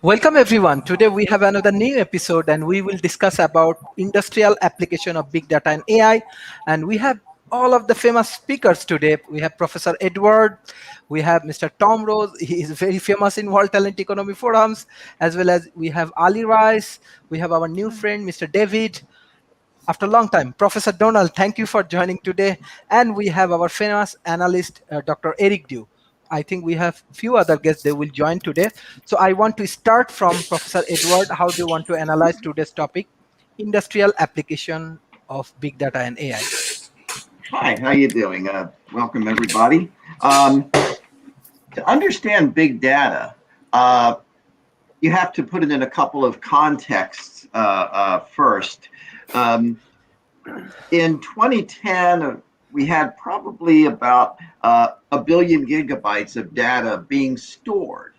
Welcome everyone. Today we have another new episode and we will discuss about industrial application of big data and AI. And we have all of the famous speakers today. We have Professor Edward, we have Mr. Tom Rose, he is very famous in World Talent Economy Forums, as well as we have Ali Rice, we have our new friend Mr. David, after a long time. Professor Donald, thank you for joining today. And we have our famous analyst, Dr. Eric Dew. I think we have few other guests they will join today. So I want to start from Professor Edward. How do you want to analyze today's topic, industrial application of big data and AI? Hi, how you doing? Welcome everybody. To understand big data, you have to put it in a couple of contexts first. In 2010, we had probably about a billion gigabytes of data being stored.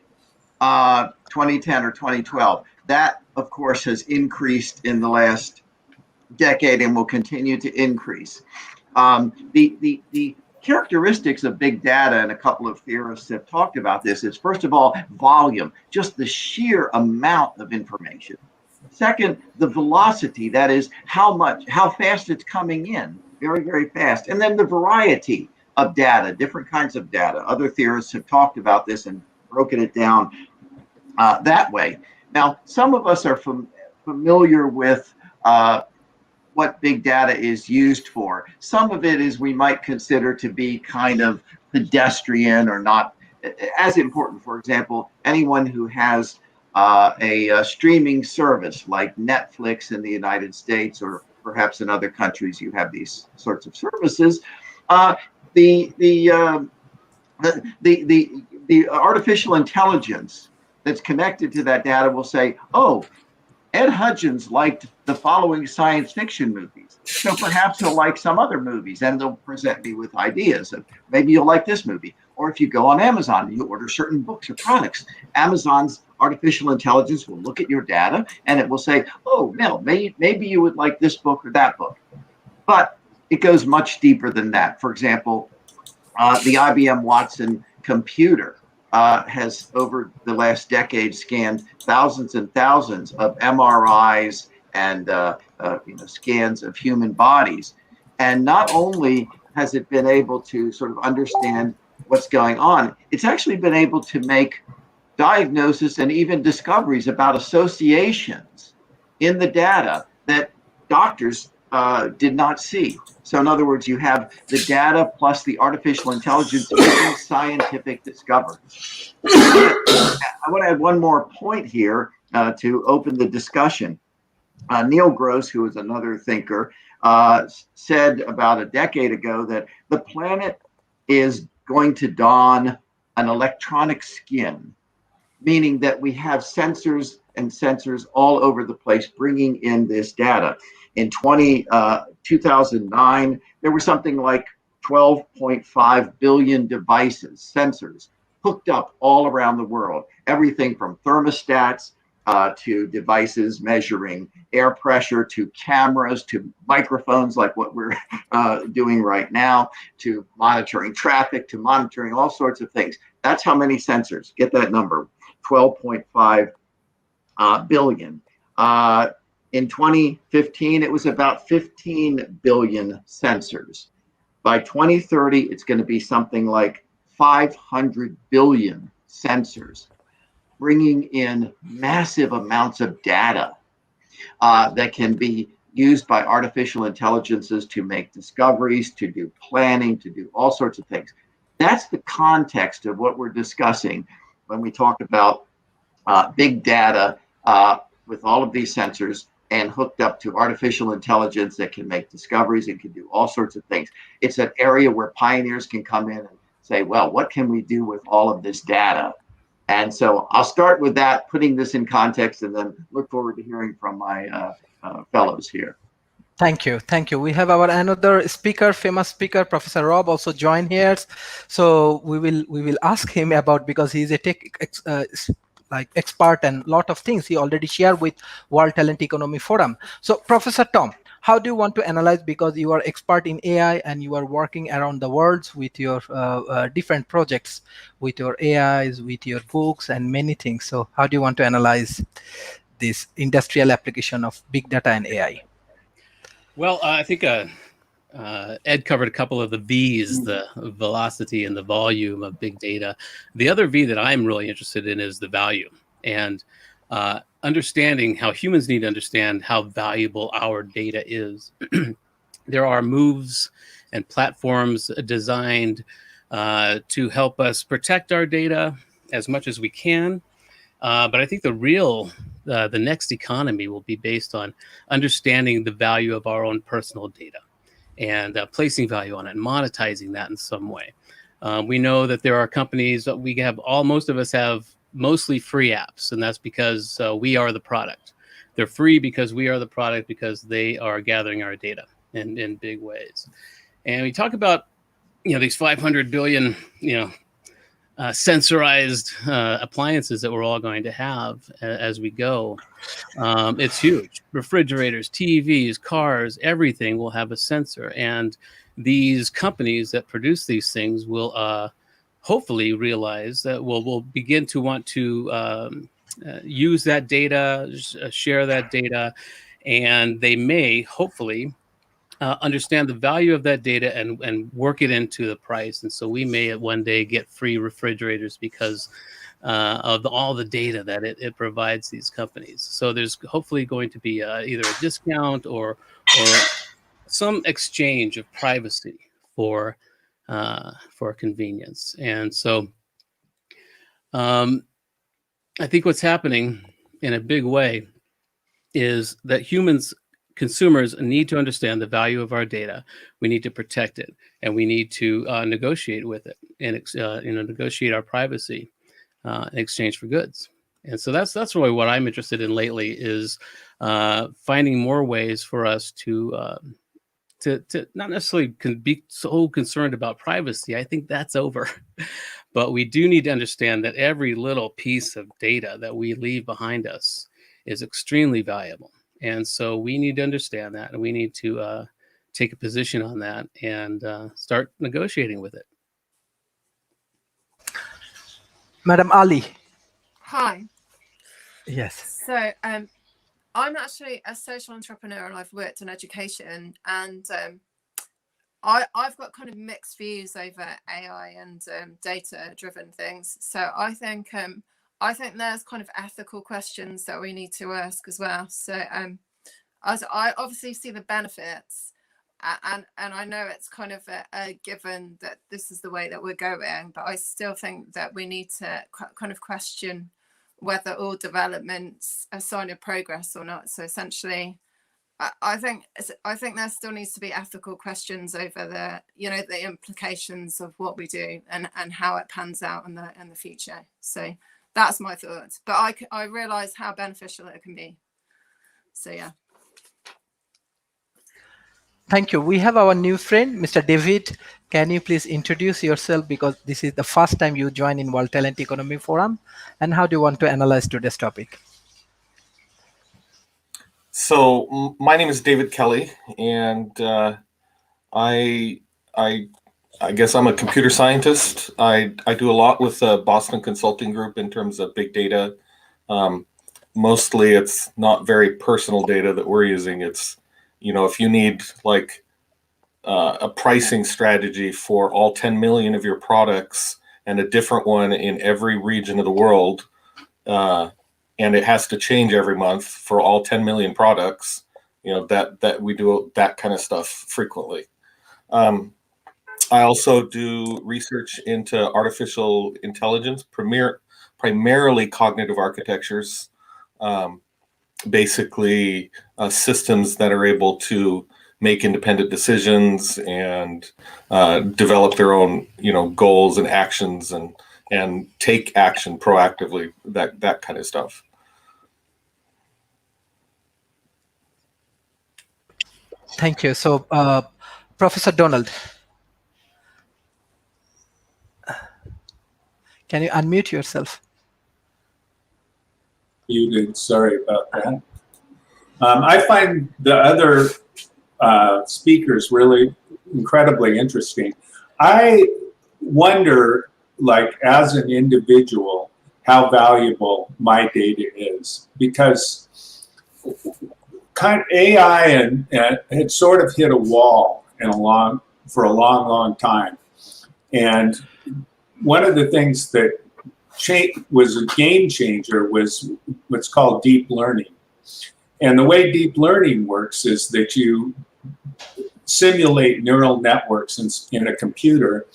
2010 or 2012. That, of course, has increased in the last decade and will continue to increase. The characteristics of big data, and a couple of theorists have talked about this, is first of all, volume, just the sheer amount of information. Second, the velocity, that is how fast it's coming in, very, very fast. And then the variety of data, different kinds of data. Other theorists have talked about this and broken it down that way. Now, some of us are familiar with what big data is used for. Some of it is we might consider to be kind of pedestrian or not as important. For example, anyone who has a streaming service like Netflix in the United States, or perhaps in other countries you have these sorts of services, the artificial intelligence that's connected to that data will say, oh, Ed Hudgens liked the following science fiction movies, so perhaps he'll like some other movies, and they'll present me with ideas of maybe you'll like this movie. Or if you go on Amazon and you order certain books or products, Amazon's artificial intelligence will look at your data and it will say, oh, Mel, maybe you would like this book or that book. But it goes much deeper than that. For example, the IBM Watson computer has over the last decade scanned thousands and thousands of MRIs and scans of human bodies. And not only has it been able to sort of understand what's going on, it's actually been able to make diagnosis and even discoveries about associations in the data that doctors did not see. So in other words, you have the data plus the artificial intelligence making scientific discoveries. I want to add one more point here to open the discussion. Neil Gross, who is another thinker, said about a decade ago that the planet is going to don an electronic skin, meaning that we have sensors and sensors all over the place bringing in this data. In 2009, there were something like 12.5 billion devices, sensors, hooked up all around the world. Everything from thermostats to devices measuring air pressure, to cameras, to microphones like what we're doing right now, to monitoring traffic, to monitoring all sorts of things. That's how many sensors. Get that number, 12.5 billion. In 2015, it was about 15 billion sensors. By 2030, it's going to be something like 500 billion sensors, bringing in massive amounts of data that can be used by artificial intelligences to make discoveries, to do planning, to do all sorts of things. That's the context of what we're discussing when we talk about big data with all of these sensors and hooked up to artificial intelligence that can make discoveries and can do all sorts of things. It's an area where pioneers can come in and say, well, what can we do with all of this data? And so I'll start with that, putting this in context, and then look forward to hearing from my fellows here. Thank you. Thank you. We have our another speaker, famous speaker, Professor Rob, also join here. So we will ask him about, because he's a tech expert and lot of things he already shared with World Talent Economy Forum. So Professor Tom, how do you want to analyze, because you are expert in AI and you are working around the world with your different projects, with your AIs, with your books and many things. So how do you want to analyze this industrial application of big data and AI? Well, I think Ed covered a couple of the V's, the velocity and the volume of big data. The other V that I'm really interested in is the value, and understanding how humans need to understand how valuable our data is. There are moves and platforms designed to help us protect our data as much as we can. But I think the next economy will be based on understanding the value of our own personal data and placing value on it and monetizing that in some way. We know that there are companies that most of us have mostly free apps, and that's because we are the product. They're free because we are the product, because they are gathering our data in big ways. And we talk about, these 500 billion, sensorized appliances that we're all going to have as we go. It's huge. Refrigerators, TVs, cars, everything will have a sensor. And these companies that produce these things will hopefully realize that we'll begin to want to use that data, share that data, and they may hopefully understand the value of that data and work it into the price. And so we may one day get free refrigerators because of all the data that it provides these companies. So there's hopefully going to be either a discount or some exchange of privacy for convenience. And so I think what's happening in a big way is that consumers need to understand the value of our data. We need to protect it, and we need to negotiate with it and negotiate our privacy in exchange for goods. And so that's really what I'm interested in lately, is finding more ways for us to not necessarily be so concerned about privacy. I think that's over. But we do need to understand that every little piece of data that we leave behind us is extremely valuable. And so we need to understand that, and we need to take a position on that and start negotiating with it. Madam Ali. Hi. Yes. So I'm actually a social entrepreneur, and I've worked in education, and I've got kind of mixed views over AI and data-driven things. So I think there's kind of ethical questions that we need to ask as well. So as I obviously see the benefits, and I know it's kind of a given that this is the way that we're going, but I still think that we need to kind of question whether all developments are a sign of progress or not. So essentially, I think there still needs to be ethical questions over the implications of what we do and how it pans out in the future. So that's my thoughts. But I realize how beneficial it can be. So yeah. Thank you. We have our new friend, Mr. David. Can you please introduce yourself, because this is the first time you join in World Talent Economy Forum, and how do you want to analyze today's topic? So my name is David Kelly, and I guess I'm a computer scientist. I do a lot with the Boston Consulting Group in terms of big data. Mostly it's not very personal data that we're using. It's, if you need like a pricing strategy for all 10 million of your products and a different one in every region of the world, and it has to change every month for all 10 million products, that we do that kind of stuff frequently. I also do research into artificial intelligence, primarily cognitive architectures, basically systems that are able to make independent decisions and develop their own, goals and actions and take action proactively, that kind of stuff. Thank you. So, Professor Donald, can you unmute yourself? Muted. Sorry about that. I find the other speakers really incredibly interesting. I wonder, like, as an individual, how valuable my data is, because kind of AI and had sort of hit a wall for a long time. And one of the things that was a game changer was what's called deep learning. And the way deep learning works is that you simulate neural networks in a computer,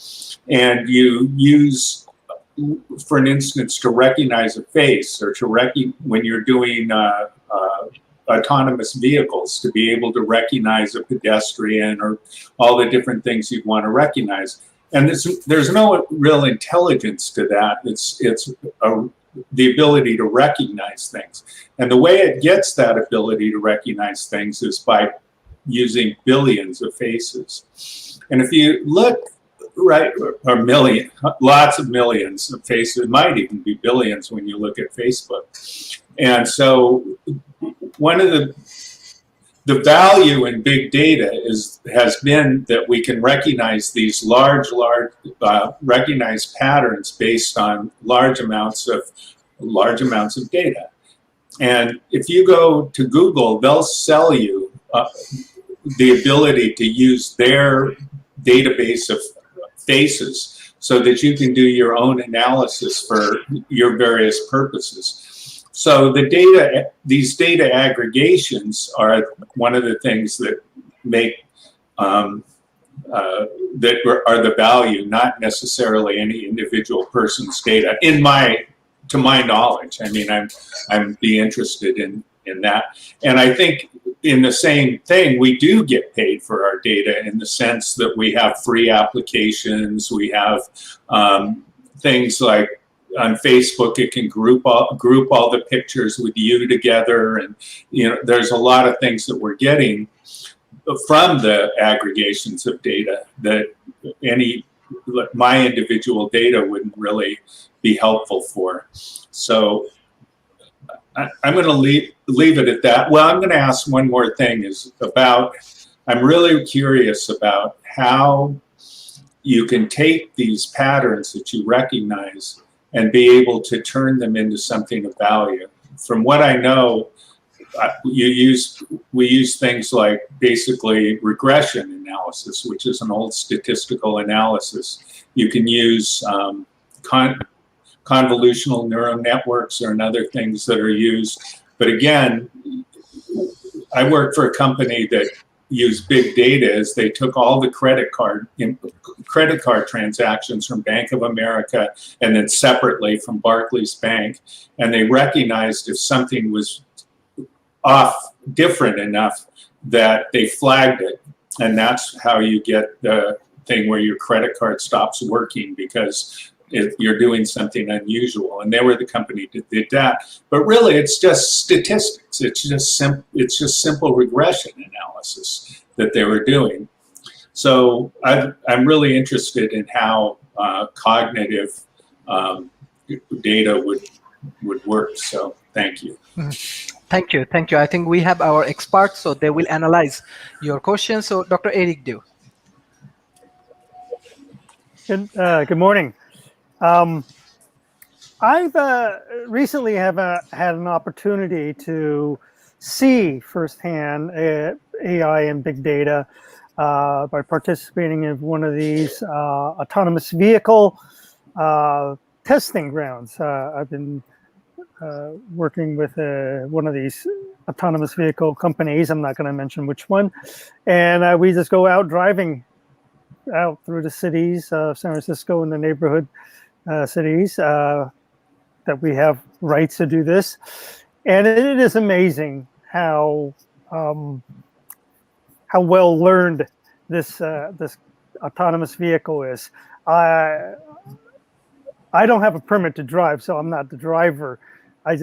and you use, for an instance, to recognize a face, or when you're doing autonomous vehicles, to be able to recognize a pedestrian or all the different things you'd want to recognize. And there's no real intelligence to that. It's the ability to recognize things. And the way it gets that ability to recognize things is by using billions of faces. And if you look, right, or lots of millions of faces, it might even be billions when you look at Facebook. And so one of the value in big data has been that we can recognize these large recognize patterns based on large amounts of data. And if you go to Google, they'll sell you the ability to use their database of faces so that you can do your own analysis for your various purposes. So these data aggregations are one of the things that make that are the value, not necessarily any individual person's data. To my knowledge, I mean, I'm be interested in that, and I think in the same thing, we do get paid for our data in the sense that we have free applications, we have things like. On Facebook, it can group all the pictures with you together, and there's a lot of things that we're getting from the aggregations of data that my individual data wouldn't really be helpful for. So I'm going to leave it at that. Well, I'm going to ask one more thing. I'm really curious about how you can take these patterns that you recognize and be able to turn them into something of value. From what I know, we use things like basically regression analysis, which is an old statistical analysis. You can use convolutional neural networks or other things that are used. But again, I work for a company that used big data as they took all the credit card transactions from Bank of America and then separately from Barclays Bank, and they recognized if something was different enough that they flagged it, and that's how you get the thing where your credit card stops working because you're doing something unusual. And they were the company that did that. But really, it's just statistics. It's just simple regression analysis that they were doing. So I'm really interested in how cognitive data would work. So thank you. Thank you. I think we have our experts, so they will analyze your questions. So Dr. Eric Du. Good morning. I've recently had an opportunity to see firsthand AI and big data by participating in one of these autonomous vehicle testing grounds. I've been working with one of these autonomous vehicle companies. I'm not going to mention which one. And we just go out driving out through the cities of San Francisco and the neighborhood cities that we have rights to do this. And it is amazing how well learned this autonomous vehicle is. I don't have a permit to drive, so I'm not the driver. I'm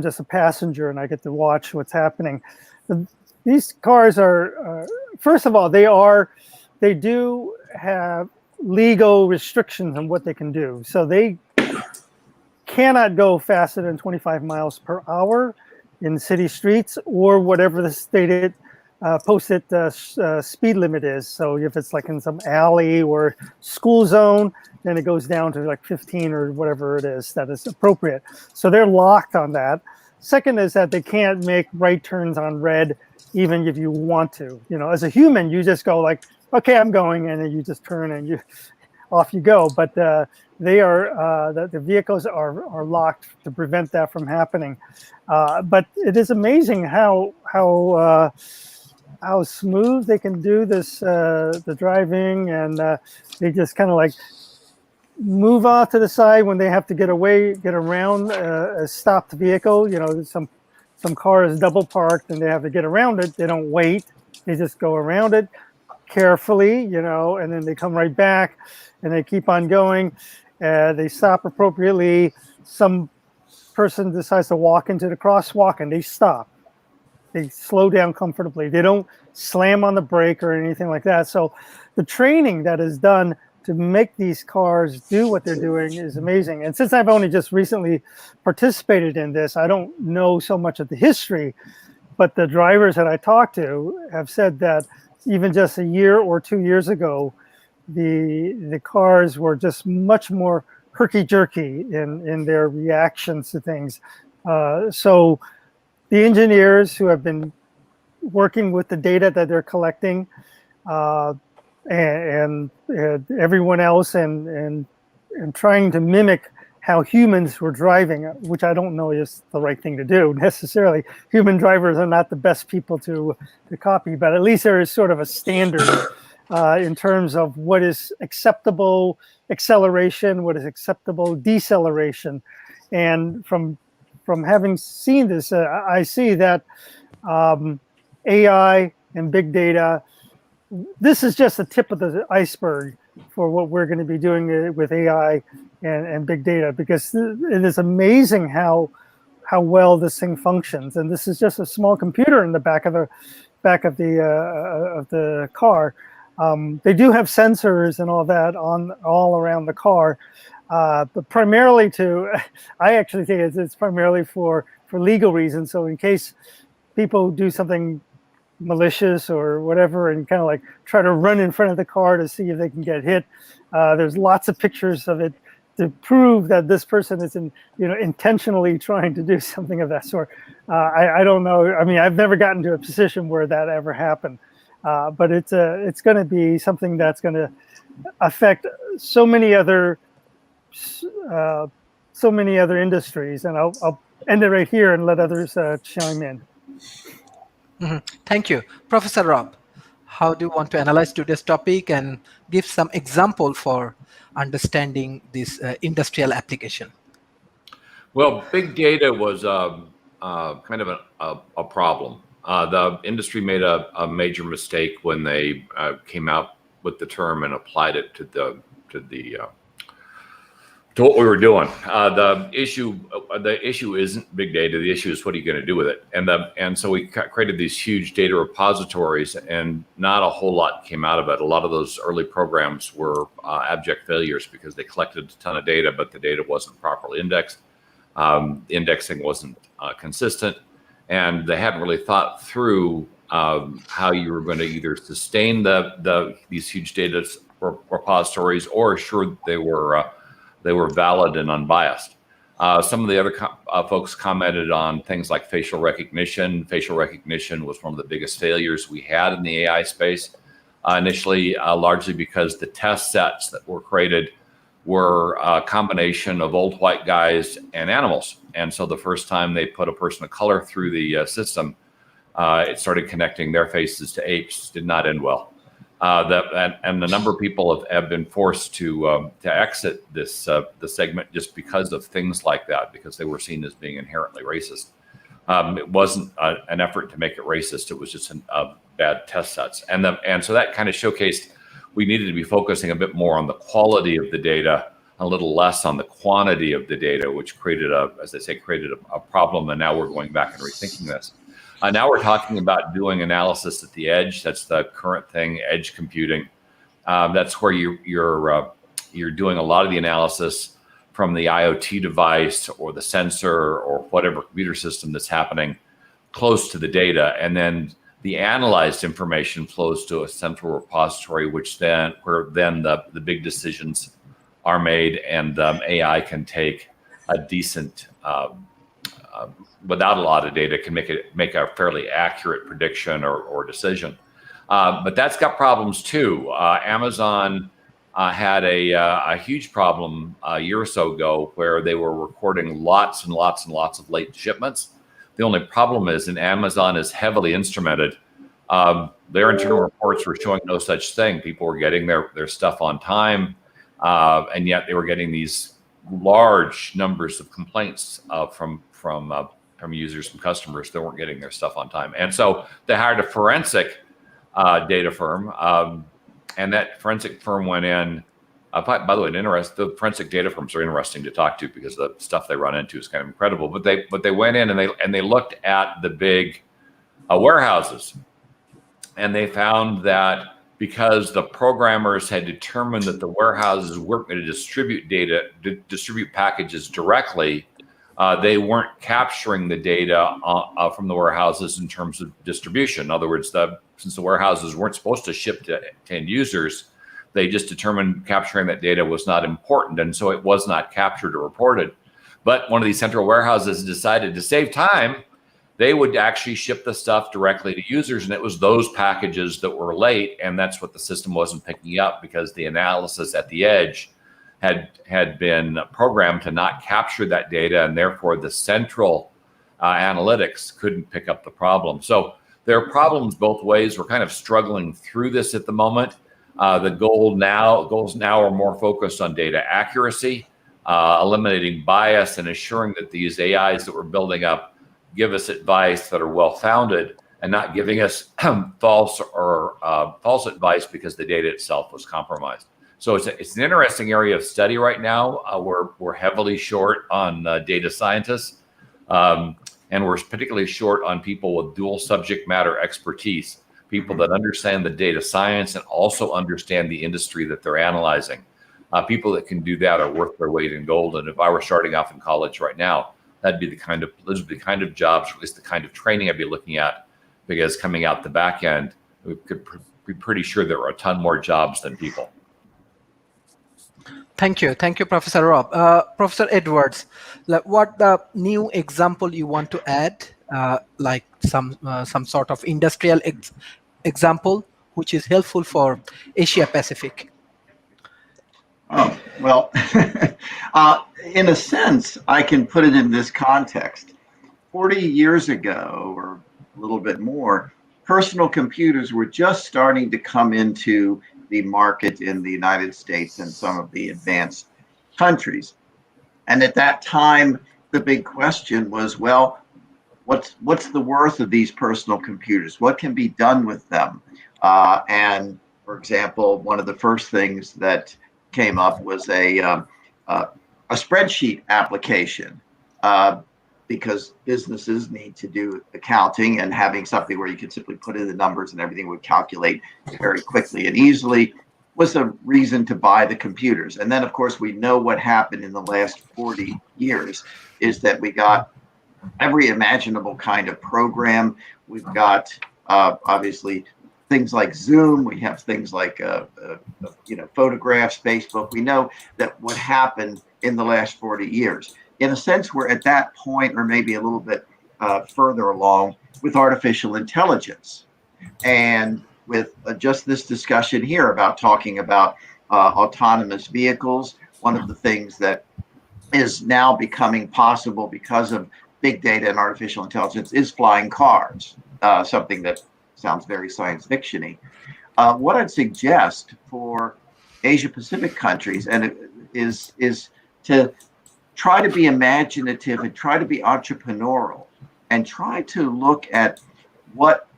just a passenger, and I get to watch what's happening. These cars are, first of all, they do have legal restrictions on what they can do. So they cannot go faster than 25 miles per hour in city streets or whatever the stated posted speed limit is. So if it's like in some alley or school zone, then it goes down to like 15 or whatever it is that is appropriate. So they're locked on that. Second is that they can't make right turns on red, even if you want to. You know, as a human, you just go like, okay, I'm going, and then you just turn and you off you go. But they are the vehicles are locked to prevent that from happening. But it is amazing how smooth they can do this, the driving, and they just kind of like move off to the side when they have to get around a stopped vehicle. You know, some car is double parked and they have to get around it. They don't wait. They just go around it carefully, you know, and then they come right back and they keep on going. They stop appropriately. Some person decides to walk into the crosswalk and they stop. They slow down comfortably. They don't slam on the brake or anything like that. So the training that is done to make these cars do what they're doing is amazing. And since I've only just recently participated in this, I don't know so much of the history, but the drivers that I talked to have said that even just a year or 2 years ago, the cars were just much more herky-jerky in their reactions to things. So the engineers who have been working with the data that they're collecting, and everyone else, and trying to mimic how humans were driving, which I don't know is the right thing to do necessarily. Human drivers are not the best people to copy, but at least there is sort of a standard in terms of what is acceptable acceleration, what is acceptable deceleration. And from having seen this, I see that AI and big data, this is just the tip of the iceberg for what we're going to be doing with AI and big data, because it is amazing how well this thing functions. And this is just a small computer in the back of the car. They do have sensors and all that all around the car, but primarily I actually think it's primarily for legal reasons. So in case people do something malicious or whatever and kind of like try to run in front of the car to see if they can get hit, there's lots of pictures of it to prove that this person is intentionally trying to do something of that sort. I don't know. I mean, I've never gotten to a position where that ever happened, but it's going to be something that's going to affect so many other industries. And I'll end it right here and let others chime in. Mm-hmm. Thank you. Professor Rob, how do you want to analyze today's topic and give some example for understanding this industrial application? Well, big data was kind of a problem. The industry made a major mistake when they came out with the term and applied it to what we were doing. The issue isn't big data. The issue is what are you going to do with it? And so we created these huge data repositories, and not a whole lot came out of it. A lot of those early programs were abject failures because they collected a ton of data, but the data wasn't properly indexed. The indexing wasn't consistent, and they hadn't really thought through how you were going to either sustain these huge data repositories or assure that they were valid and unbiased. Some of the other folks commented on things like facial recognition. Facial recognition was one of the biggest failures we had in the AI space initially, largely because the test sets that were created were a combination of old white guys and animals. And so the first time they put a person of color through the system, it started connecting their faces to apes. Did not end well. And the number of people have been forced to exit this the segment just because of things like that, because they were seen as being inherently racist. It wasn't an effort to make it racist; it was just bad test sets, and so that kind of showcased we needed to be focusing a bit more on the quality of the data, a little less on the quantity of the data, which created a problem. And now we're going back and rethinking this. Now we're talking about doing analysis at the edge. That's the current thing, edge computing. That's where you're doing a lot of the analysis from the IoT device or the sensor or whatever computer system that's happening close to the data. And then the analyzed information flows to a central repository, where the big decisions are made, and AI can take a decent, without a lot of data, can make a fairly accurate prediction or decision. But that's got problems too. Amazon had a huge problem a year or so ago where they were recording lots and lots and lots of late shipments. The only problem is, and Amazon is heavily instrumented, their internal reports were showing no such thing. People were getting their stuff on time, and yet they were getting these large numbers of complaints from users, from customers that weren't getting their stuff on time. And so they hired a forensic data firm, and that forensic firm went in. By the way, the forensic data firms are interesting to talk to because the stuff they run into is kind of incredible. But they went in and they looked at the big warehouses, and they found that because the programmers had determined that the warehouses weren't going to distribute packages directly, they weren't capturing the data from the warehouses in terms of distribution. In other words, since the warehouses weren't supposed to ship to end users, they just determined capturing that data was not important, and so it was not captured or reported. But one of these central warehouses decided to save time. They would actually ship the stuff directly to users, and it was those packages that were late, and that's what the system wasn't picking up because the analysis at the edge had been programmed to not capture that data, and therefore the central analytics couldn't pick up the problem. So there are problems both ways. We're kind of struggling through this at the moment. The goals now are more focused on data accuracy, eliminating bias, and assuring that these AIs that we're building up give us advice that are well-founded and not giving us false advice because the data itself was compromised. So it's an interesting area of study right now. We're heavily short on data scientists, and we're particularly short on people with dual subject matter expertise, people that understand the data science and also understand the industry that they're analyzing. People that can do that are worth their weight in gold. And if I were starting off in college right now, those would be the kind of jobs, or at least the kind of training I'd be looking at, because coming out the back end, we could be pretty sure there are a ton more jobs than people. Thank you, Professor Rob. Professor Edwards, what the new example you want to add, like some sort of industrial example, which is helpful for Asia Pacific? Oh, well, in a sense, I can put it in this context. 40 years ago, or a little bit more, personal computers were just starting to come into the market in the United States and some of the advanced countries. And at that time, the big question was, well, what's the worth of these personal computers? What can be done with them? And for example, one of the first things that came up was a spreadsheet application, because businesses need to do accounting, and having something where you could simply put in the numbers and everything would calculate very quickly and easily was a reason to buy the computers. And then, of course, we know what happened in the last 40 years is that we got every imaginable kind of program. We've got, obviously, things like Zoom. We have things like, photographs, Facebook. We know that what happened in the last 40 years. In a sense, we're at that point, or maybe a little bit further along, with artificial intelligence. And with just this discussion here about talking about autonomous vehicles, one of the things that is now becoming possible because of big data and artificial intelligence is flying cars, something that sounds very science fiction-y. What I'd suggest for Asia Pacific countries is to try to be imaginative and try to be entrepreneurial and try to look at what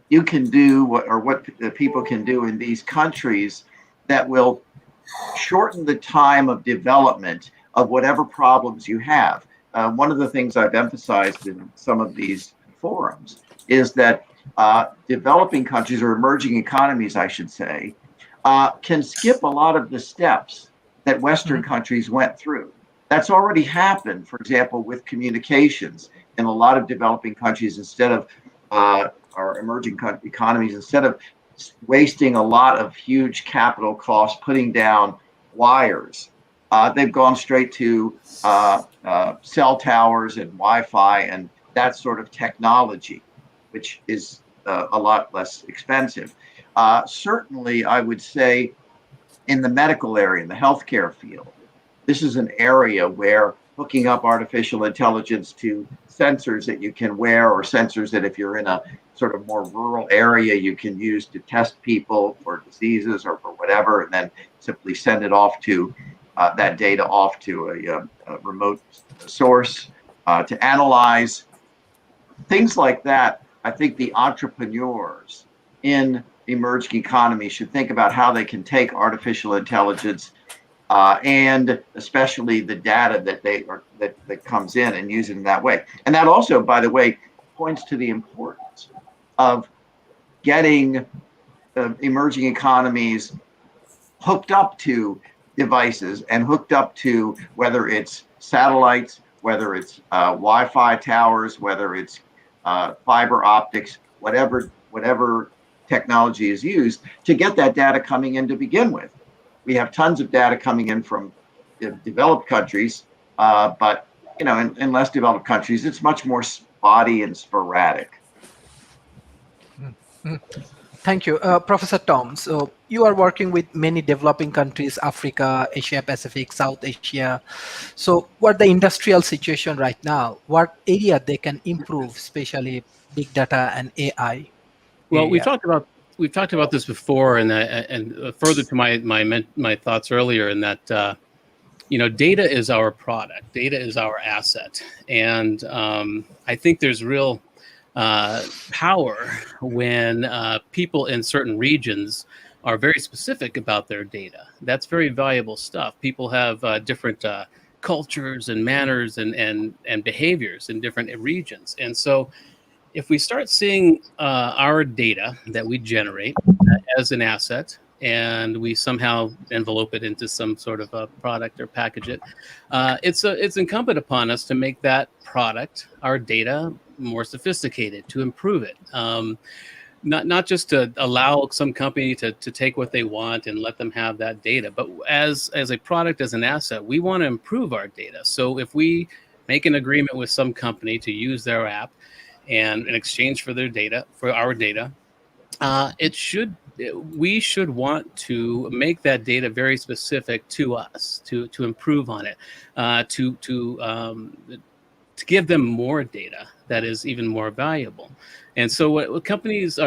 you can do, what people can do in these countries that will shorten the time of development of whatever problems you have. One of the things I've emphasized in some of these forums is that developing countries, or emerging economies, I should say, can skip a lot of the steps that Western countries went through. That's already happened, for example, with communications in a lot of developing countries. Instead of our emerging economies, instead of wasting a lot of huge capital costs putting down wires, they've gone straight to cell towers and Wi-Fi and that sort of technology, which is a lot less expensive. Certainly, I would say in the medical area, in the healthcare field, this is an area where hooking up artificial intelligence to sensors that you can wear, or sensors that if you're in a sort of more rural area, you can use to test people for diseases or for whatever, and then simply send it off to that data off to a remote source to analyze. Things like that, I think the entrepreneurs in emerging economies should think about how they can take artificial intelligence and especially the data that comes in and use it in that way. And that also, by the way, points to the importance of getting emerging economies hooked up to devices and hooked up to whether it's satellites, whether it's Wi-Fi towers, whether it's fiber optics, whatever technology is used to get that data coming in to begin with. We have tons of data coming in from developed countries, but in less developed countries, it's much more spotty and sporadic. Thank you, Professor Tom. So you are working with many developing countries, Africa, Asia Pacific, South Asia. So what the industrial situation right now? What area they can improve, especially big data and AI? Well, we've talked about this before, and further to my thoughts earlier, in that data is our product, data is our asset, and I think there's real power when people in certain regions are very specific about their data. That's very valuable stuff. People have different cultures and manners and behaviors in different regions, and so if we start seeing our data that we generate as an asset, and we somehow envelope it into some sort of a product or package it, it's incumbent upon us to make that product, our data, more sophisticated, to improve it. Not just to allow some company to take what they want and let them have that data, but as a product, as an asset, we want to improve our data. So if we make an agreement with some company to use their app, and in exchange for their data, for our data, we should want to make that data very specific to us, to improve on it, to give them more data that is even more valuable. And so what countries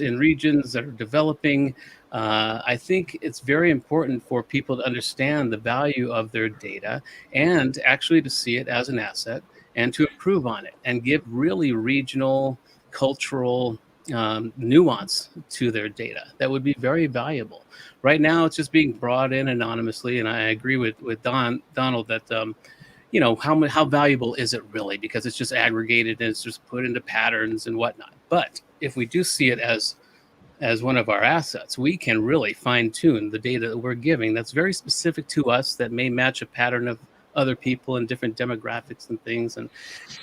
in regions that are developing, I think it's very important for people to understand the value of their data and actually to see it as an asset and to improve on it and give really regional, cultural nuance to their data that would be very valuable. Right now, it's just being brought in anonymously, and I agree with Donald that how valuable is it really, because it's just aggregated and it's just put into patterns and whatnot. But if we do see it as one of our assets, we can really fine-tune the data that we're giving that's very specific to us, that may match a pattern of other people and different demographics and things,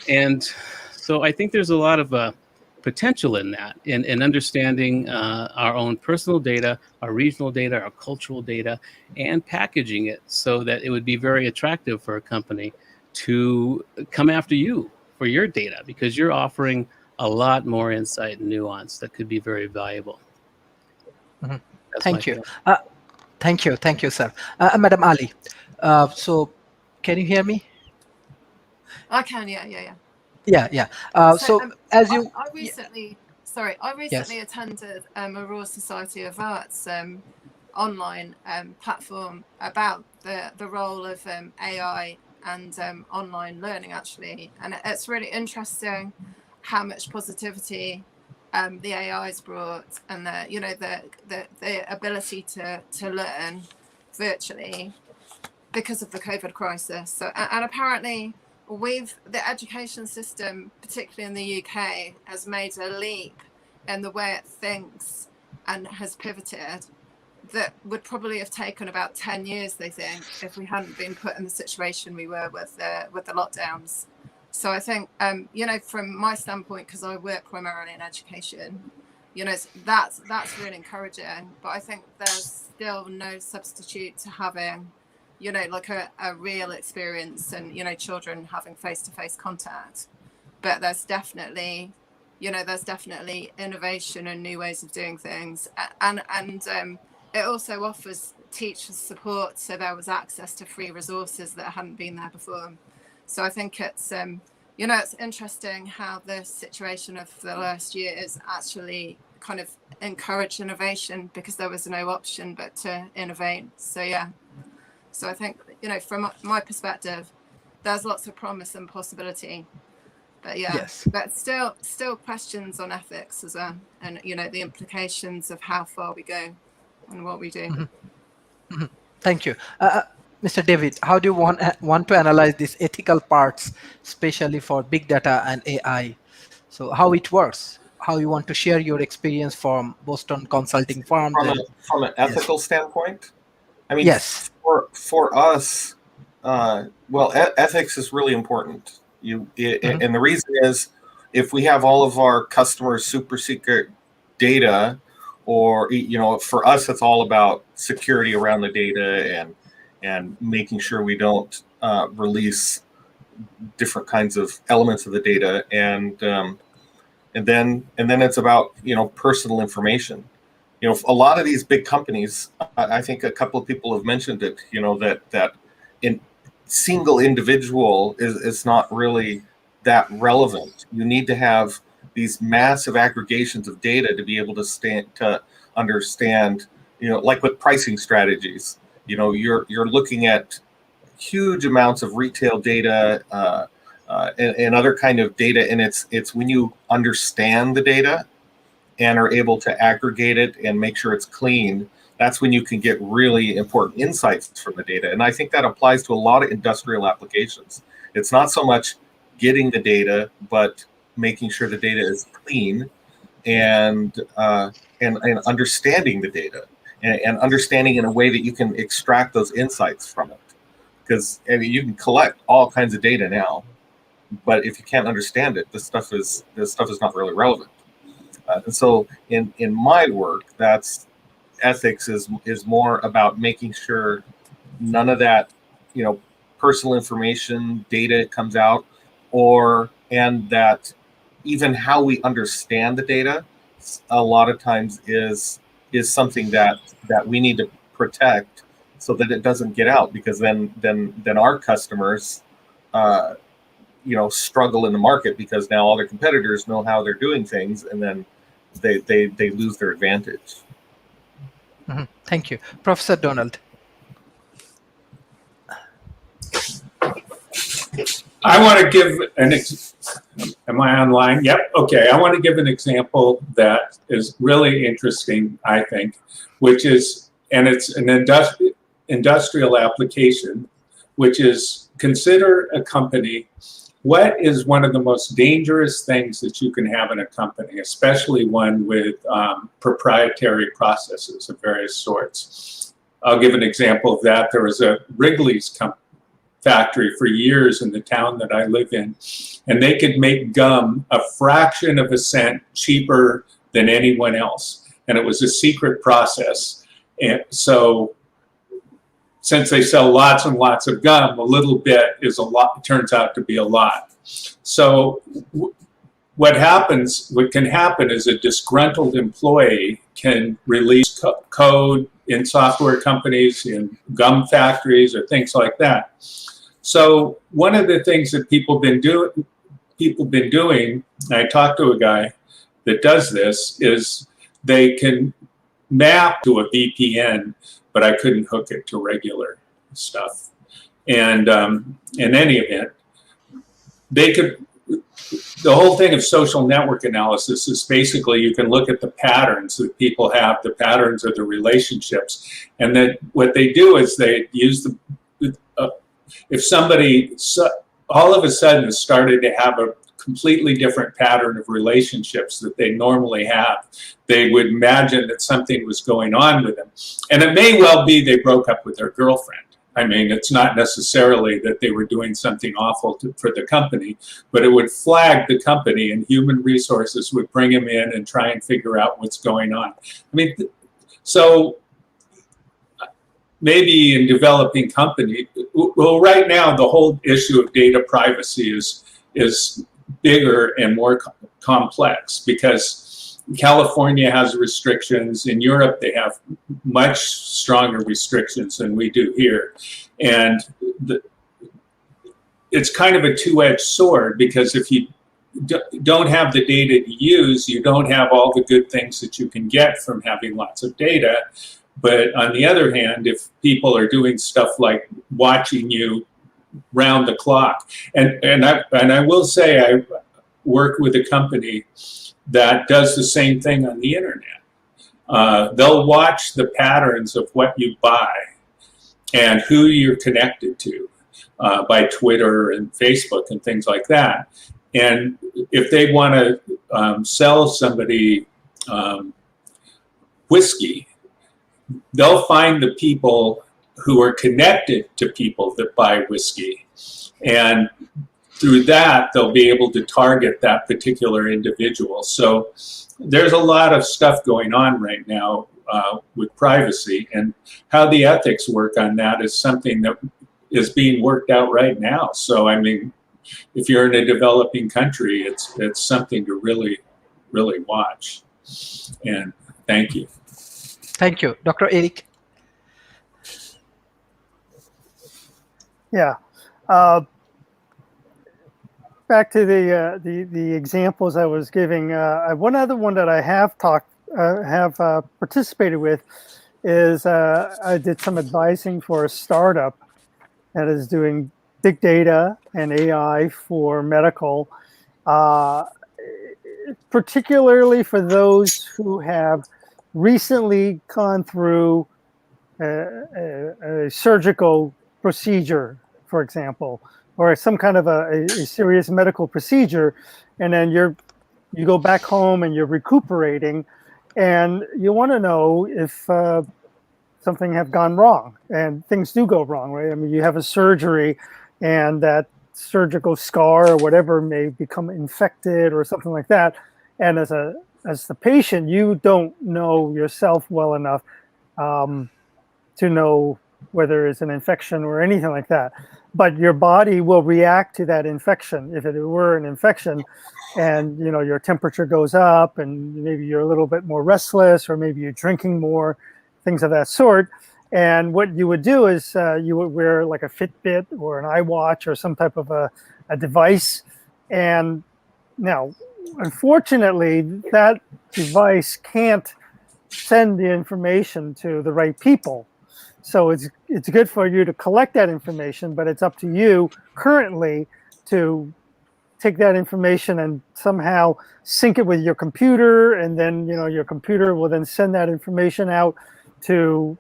and so I think there's a lot of potential in that, in understanding our own personal data, our regional data, our cultural data, and packaging it so that it would be very attractive for a company to come after you for your data, because you're offering a lot more insight and nuance that could be very valuable. Mm-hmm. Thank you. Thank you, sir. Madam Ali, so can you hear me? I can, yeah. Yeah. So as you, I recently attended a Royal Society of Arts online platform about the role of AI and online learning, actually, and it's really interesting how much positivity the AI's brought, and the ability to learn virtually because of the COVID crisis. So, and apparently the education system, particularly in the UK, has made a leap in the way it thinks and has pivoted that would probably have taken about 10 years, they think, if we hadn't been put in the situation we were with the lockdowns. So I think, you know, from my standpoint, because I work primarily in education, you know, that's really encouraging. But I think there's still no substitute to having, you know, like a real experience and, you know, children having face-to-face contact. But there's definitely, you know, there's definitely innovation and new ways of doing things. And it also offers teachers support. So there was access to free resources that hadn't been there before. So I think it's, you know, it's interesting how the situation of the last year is actually kind of encouraged innovation, because there was no option but to innovate. So yeah, so I think, you know, from my perspective, there's lots of promise and possibility. But yeah, Yes. but still questions on ethics as well, and, you know, the implications of how far we go and what we do. Thank you. Mr. David, how do you want to analyze these ethical parts, especially for big data and AI? So how it works, how you want to share your experience from Boston consulting firms. From an ethical standpoint, I mean, yes. For us, well, ethics is really important. And the reason is, if we have all of our customers' super secret data, or, you know, for us, it's all about security around the data and making sure we don't release different kinds of elements of the data, and then it's about, you know, personal information. You know, a lot of these big companies, I think a couple of people have mentioned it, you know, that in single individual is not really that relevant. You need to have these massive aggregations of data to be able to understand, you know, like with pricing strategies, you know, you're looking at huge amounts of retail data and other kind of data, and it's when you understand the data and are able to aggregate it and make sure it's clean, that's when you can get really important insights from the data. And I think that applies to a lot of industrial applications. It's not so much getting the data, but making sure the data is clean, and understanding the data, and understanding in a way that you can extract those insights from it. Because, I mean, you can collect all kinds of data now, but if you can't understand it, this stuff is not really relevant. And so in my work, that's ethics is more about making sure none of that, you know, personal information data comes out, and that even how we understand the data a lot of times is something that we need to protect so that it doesn't get out, because then our customers you know, struggle in the market, because now all their competitors know how they're doing things, and then they lose their advantage. Thank you. Professor Donald. I want to give am I online? Yep. Okay. I want to give an example that is really interesting, I think, which is, and it's an industrial application, which is, consider a company. What is one of the most dangerous things that you can have in a company, especially one with proprietary processes of various sorts? I'll give an example of that. There was a Wrigley's factory for years in the town that I live in, and they could make gum a fraction of a cent cheaper than anyone else. And it was a secret process. And so, since they sell lots and lots of gum, a little bit is a lot, turns out to be a lot. So what can happen is a disgruntled employee can release code in software companies, in gum factories, or things like that. So one of the things that people been doing, and I talked to a guy that does this, is they can map to a VPN, but I couldn't hook it to regular stuff. And in any event, they could, the whole thing of social network analysis is basically you can look at the patterns that people have, the patterns of the relationships. And then what they do is they use if somebody all of a sudden started to have a completely different pattern of relationships that they normally have, they would imagine that something was going on with them. And it may well be they broke up with their girlfriend. I mean, it's not necessarily that they were doing something awful for the company, but it would flag the company, and human resources would bring them in and try and figure out what's going on. I mean, so maybe in developing company, well, right now the whole issue of data privacy is bigger and more complex, because California has restrictions. In Europe, they have much stronger restrictions than we do here. And it's kind of a two-edged sword, because if you don't have the data to use, you don't have all the good things that you can get from having lots of data. But on the other hand, if people are doing stuff like watching you round the clock, and I will say I work with a company that does the same thing on the internet. They'll watch the patterns of what you buy and who you're connected to by Twitter and Facebook and things like that. And if they want to sell somebody whiskey, they'll find the people who are connected to people that buy whiskey. And through that, they'll be able to target that particular individual. So there's a lot of stuff going on right now with privacy, and how the ethics work on that is something that is being worked out right now. So, I mean, if you're in a developing country, it's something to really, really watch. And thank you. Thank you. Dr. Eric? Yeah. Back to the examples I was giving. One other one that I have participated with is I did some advising for a startup that is doing big data and AI for medical, particularly for those who have recently gone through a surgical procedure, for example, or some kind of a serious medical procedure, and then you go back home and you're recuperating, and you want to know if something have gone wrong, and things do go wrong, right? I mean, you have a surgery, and that surgical scar or whatever may become infected or something like that, and as the patient, you don't know yourself well enough to know whether it's an infection or anything like that. But your body will react to that infection. If it were an infection, and your temperature goes up, and maybe you're a little bit more restless, or maybe you're drinking more, things of that sort. And what you would do is you would wear like a Fitbit or an iWatch or some type of a device. And now, unfortunately, that device can't send the information to the right people. So it's good for you to collect that information, but it's up to you currently to take that information and somehow sync it with your computer, and then your computer will then send that information out to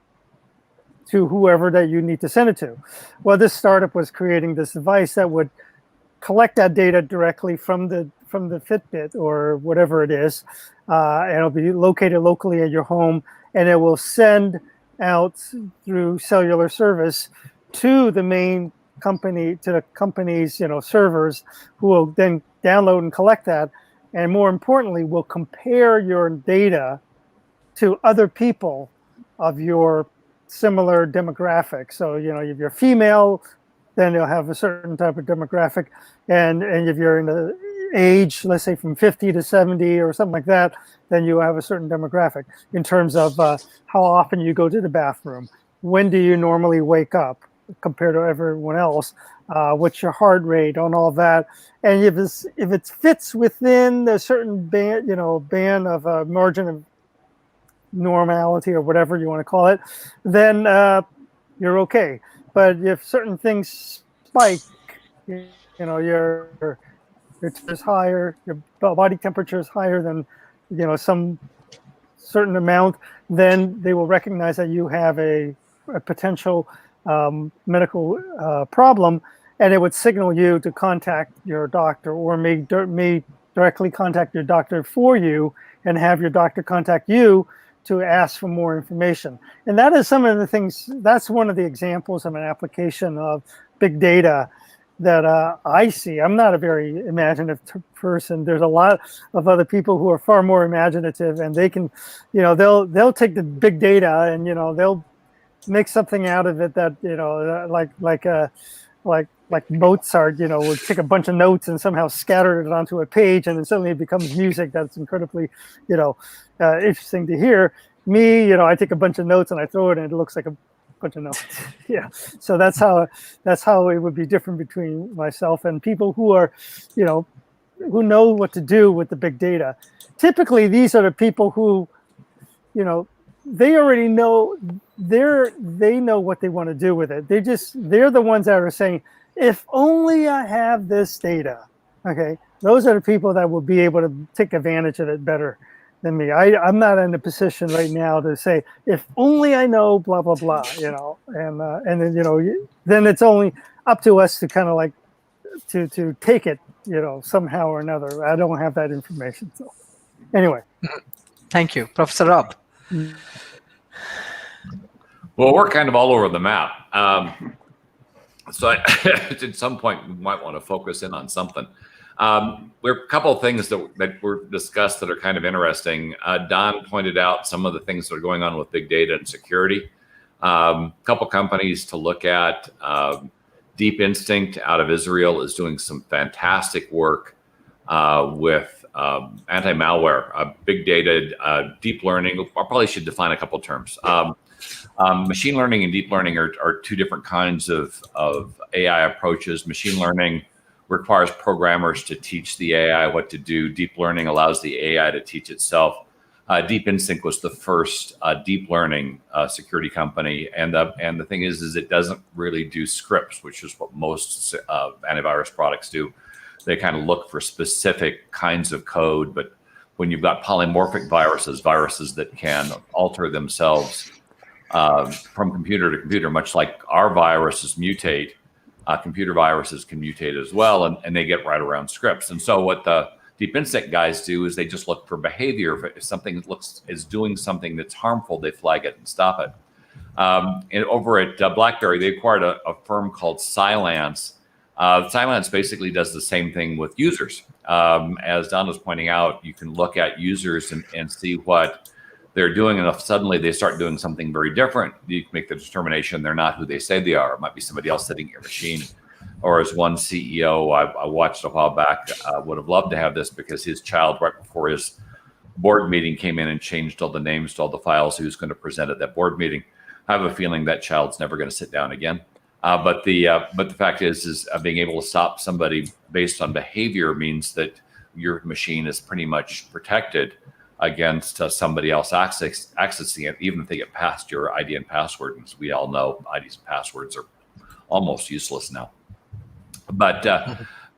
whoever that you need to send it to. Well, this startup was creating this device that would collect that data directly from the Fitbit or whatever it is, and it'll be located locally at your home, and it will send out through cellular service to the main company, to the company's servers, who will then download and collect that, and more importantly, will compare your data to other people of your similar demographic. So if you're female, then you'll have a certain type of demographic, and if you're in the age, let's say from 50 to 70 or something like that, then you have a certain demographic in terms of how often you go to the bathroom, when do you normally wake up compared to everyone else, what's your heart rate, on all that. And if it fits within a certain band of margin of normality or whatever you want to call it, then you're okay. But if certain things spike, your temperature is higher, your body temperature is higher than some certain amount, then they will recognize that you have a potential medical problem, and it would signal you to contact your doctor, or may directly contact your doctor for you, and have your doctor contact you to ask for more information. And that is some of the things, that's one of the examples of an application of big data that I see. I'm not a very imaginative person. There's a lot of other people who are far more imaginative, and they can, you know, they'll take the big data and, you know, they'll make something out of it that, you know, like Mozart, you know, would take a bunch of notes and somehow scatter it onto a page, and then suddenly it becomes music that's incredibly, you know, interesting to hear. Me, you know, I take a bunch of notes and I throw it and it looks like a bunch of notes. Yeah. So that's how it would be different between myself and people who are, you know, who know what to do with the big data. Typically, these are the people who, you know, they already know, they know what they want to do with it. They're the ones that are saying, if only I have this data. Okay. Those are the people that will be able to take advantage of it better than me. I'm not in a position right now to say, if only I know blah, blah, blah, you know, and then, you know, then it's only up to us to kind of like to take it, you know, somehow or another. I don't have that information. So anyway. Thank you. Professor Rob. Well, we're kind of all over the map. So at some point, we might want to focus in on something. There are a couple of things that were discussed that are kind of interesting. Don pointed out some of the things that are going on with big data and security. A couple companies to look at. Deep Instinct out of Israel is doing some fantastic work with anti-malware, big data, deep learning. I probably should define a couple of terms. Machine learning and deep learning are two different kinds of AI approaches. Machine learning requires programmers to teach the AI what to do. Deep learning allows the AI to teach itself. Deep Instinct was the first deep learning security company, and the thing is it doesn't really do scripts, which is what most antivirus products do. They kind of look for specific kinds of code, but when you've got polymorphic viruses that can alter themselves from computer to computer, much like our viruses mutate, computer viruses can mutate as well, and they get right around scripts. And so what the Deep Instinct guys do is they just look for behavior. If something is doing something that's harmful, they flag it and stop it. And over at BlackBerry, they acquired a firm called Cylance. Cylance basically does the same thing with users. As Don was pointing out, you can look at users and see what they're doing, and if suddenly they start doing something very different, you can make the determination they're not who they say they are. It might be somebody else sitting at your machine. Or as one CEO I watched a while back would have loved to have this, because his child, right before his board meeting, came in and changed all the names to all the files he was going to present at that board meeting. I have a feeling that child's never going to sit down again. But the fact is being able to stop somebody based on behavior means that your machine is pretty much protected against somebody else accessing it, even if they get past your ID and password. And as we all know, IDs and passwords are almost useless now. But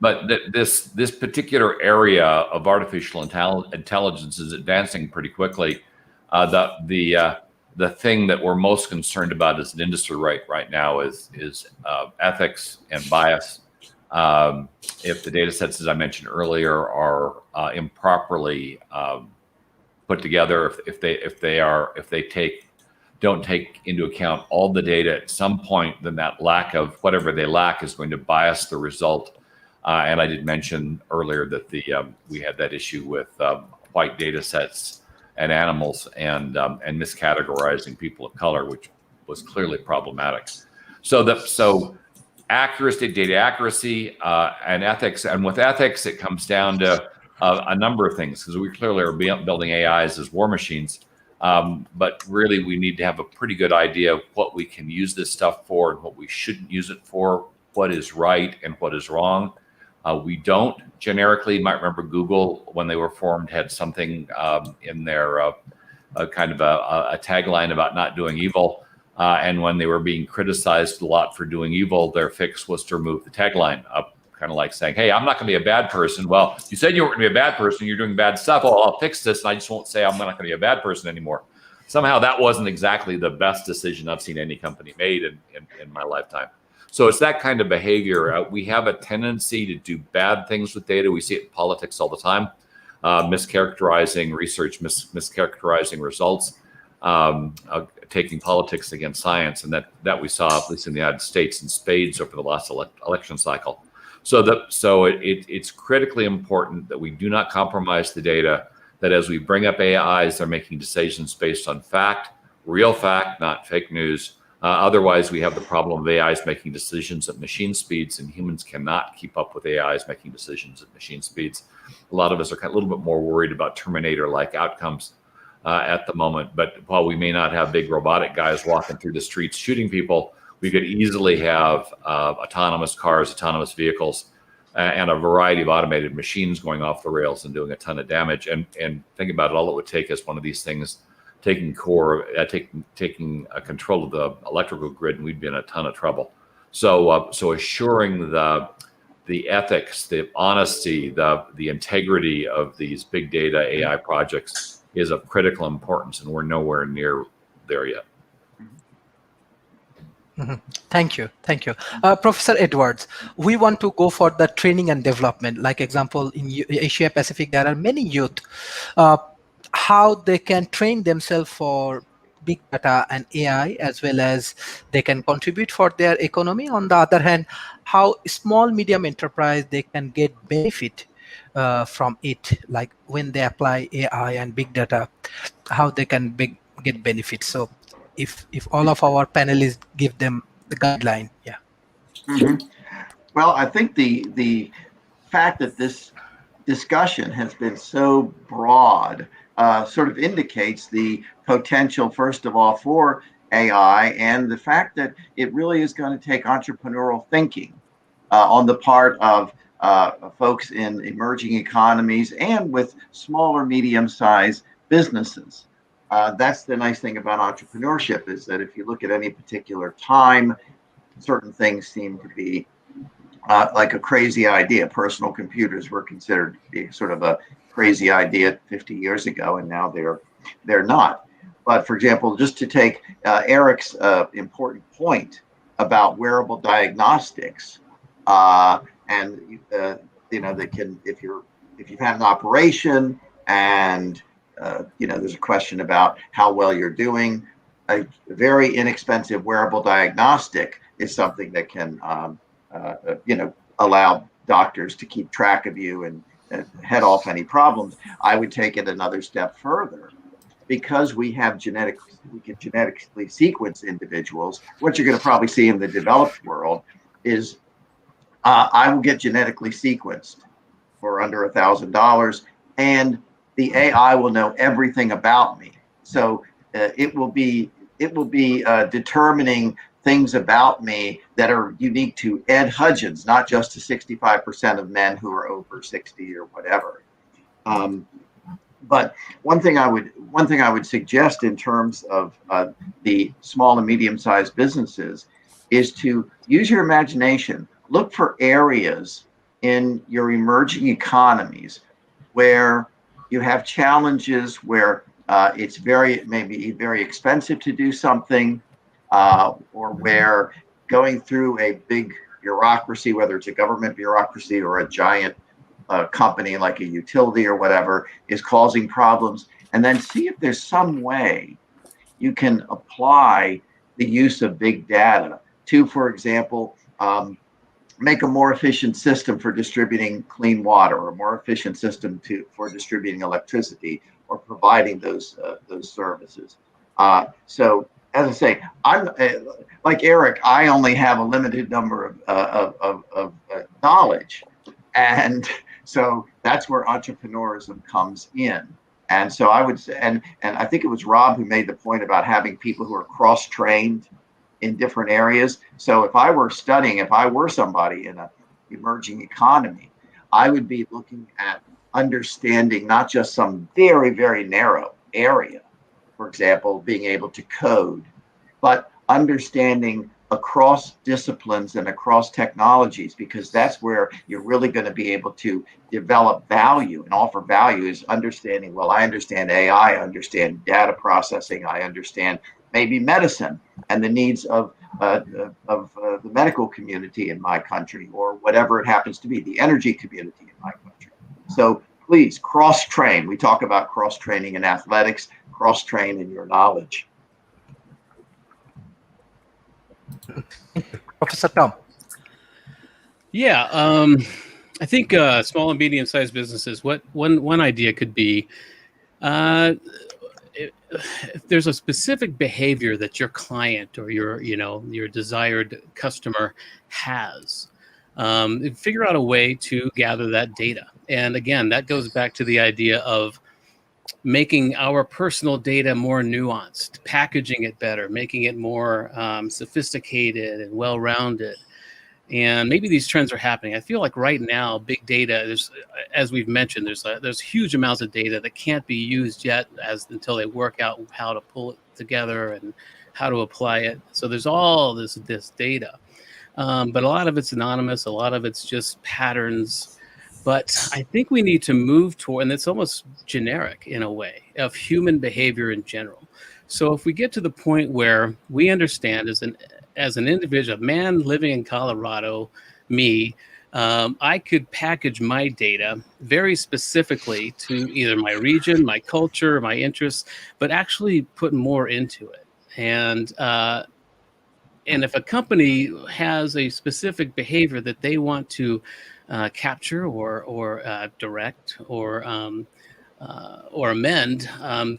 this particular area of artificial intelligence is advancing pretty quickly. The thing that we're most concerned about as an industry right now is ethics and bias. If the data sets, as I mentioned earlier, are improperly put together, if they don't take into account all the data at some point, then that lack of whatever they lack is going to bias the result. And I did mention earlier that we had that issue with white data sets and animals and miscategorizing people of color, which was clearly problematic. So accuracy, data accuracy, and ethics. And with ethics, it comes down to a number of things, because we clearly are building AIs as war machines. But really, we need to have a pretty good idea of what we can use this stuff for and what we shouldn't use it for, what is right and what is wrong. We don't generically, you might remember Google, when they were formed, had something in their kind of a tagline about not doing evil. And when they were being criticized a lot for doing evil, their fix was to remove the tagline up. Kind of like saying, hey, I'm not going to be a bad person. Well, you said you weren't going to be a bad person. You're doing bad stuff. Well, I'll fix this, and I just won't say I'm not going to be a bad person anymore. Somehow that wasn't exactly the best decision I've seen any company made in my lifetime. So it's that kind of behavior. We have a tendency to do bad things with data. We see it in politics all the time, mischaracterizing research, mischaracterizing results. taking politics against science, and that we saw, at least in the United States, in spades over the last election cycle. So it's critically important that we do not compromise the data, that as we bring up AIs, they're making decisions based on fact, real fact, not fake news. Otherwise, we have the problem of AIs making decisions at machine speeds, and humans cannot keep up with AIs making decisions at machine speeds. A lot of us are a little bit more worried about Terminator-like outcomes at the moment. But while we may not have big robotic guys walking through the streets shooting people, we could easily have autonomous cars, autonomous vehicles, and a variety of automated machines going off the rails and doing a ton of damage. And think about it, all it would take is one of these things taking control of the electrical grid, and we'd be in a ton of trouble. So assuring the ethics, the honesty, the integrity of these big data AI projects is of critical importance, and we're nowhere near there yet. Mm-hmm. Thank you. Professor Edwards, we want to go for the training and development. Like example, in Asia Pacific, there are many youth, how they can train themselves for big data and AI, as well as they can contribute for their economy. On the other hand, how small, medium enterprise, they can get benefit from it, like when they apply AI and big data, how they can get benefits. So if all of our panelists give them the guideline. Yeah. Mm-hmm. Well, I think the fact that this discussion has been so broad sort of indicates the potential, first of all, for AI, and the fact that it really is going to take entrepreneurial thinking on the part of folks in emerging economies and with smaller, medium-sized businesses. That's the nice thing about entrepreneurship, is that if you look at any particular time, certain things seem to be like a crazy idea. Personal computers were considered to be sort of a crazy idea 50 years ago, and now they're not. But for example, just to take Eric's important point about wearable diagnostics, and they can, if you've had an operation and there's a question about how well you're doing, a very inexpensive wearable diagnostic is something that can allow doctors to keep track of you and head off any problems. I would take it another step further. Because we can genetically sequence individuals, what you're going to probably see in the developed world is I will get genetically sequenced for under $1,000, and the AI will know everything about me. So it will be determining things about me that are unique to Ed Hudgens, not just to 65% of men who are over 60 or whatever. But one thing I would suggest in terms of the small and medium-sized businesses is to use your imagination. Look for areas in your emerging economies where you have challenges, where it's maybe very expensive to do something, or where going through a big bureaucracy, whether it's a government bureaucracy or a giant company like a utility or whatever, is causing problems, and then see if there's some way you can apply the use of big data to, for example, make a more efficient system for distributing clean water, or a more efficient system for distributing electricity, or providing those services. So, as I say, I'm like Eric. I only have a limited number of knowledge, and so that's where entrepreneurism comes in. And so I would say, and I think it was Rob who made the point about having people who are cross-trained in different areas. So if I were somebody in an emerging economy, I would be looking at understanding not just some very, very narrow area, for example, being able to code, but understanding across disciplines and across technologies, because that's where you're really going to be able to develop value and offer value, is understanding, well, I understand AI, I understand data processing, I understand maybe medicine and the needs of the medical community in my country, or whatever it happens to be, the energy community in my country. So please cross-train. We talk about cross-training in athletics, cross-train in your knowledge. Professor Tom. Yeah, I think small and medium-sized businesses. What one idea could be, if there's a specific behavior that your client or your desired customer has, figure out a way to gather that data. And again, that goes back to the idea of making our personal data more nuanced, packaging it better, making it more sophisticated and well-rounded. And maybe these trends are happening. I feel like right now, big data, as we've mentioned, there's huge amounts of data that can't be used yet until they work out how to pull it together and how to apply it. So there's all this data, but a lot of it's anonymous. A lot of it's just patterns. But I think we need to move toward, and it's almost generic in a way, of human behavior in general. So if we get to the point where we understand as an individual, a man living in Colorado, I could package my data very specifically to either my region, my culture, my interests, but actually put more into it. And if a company has a specific behavior that they want to capture or direct or amend,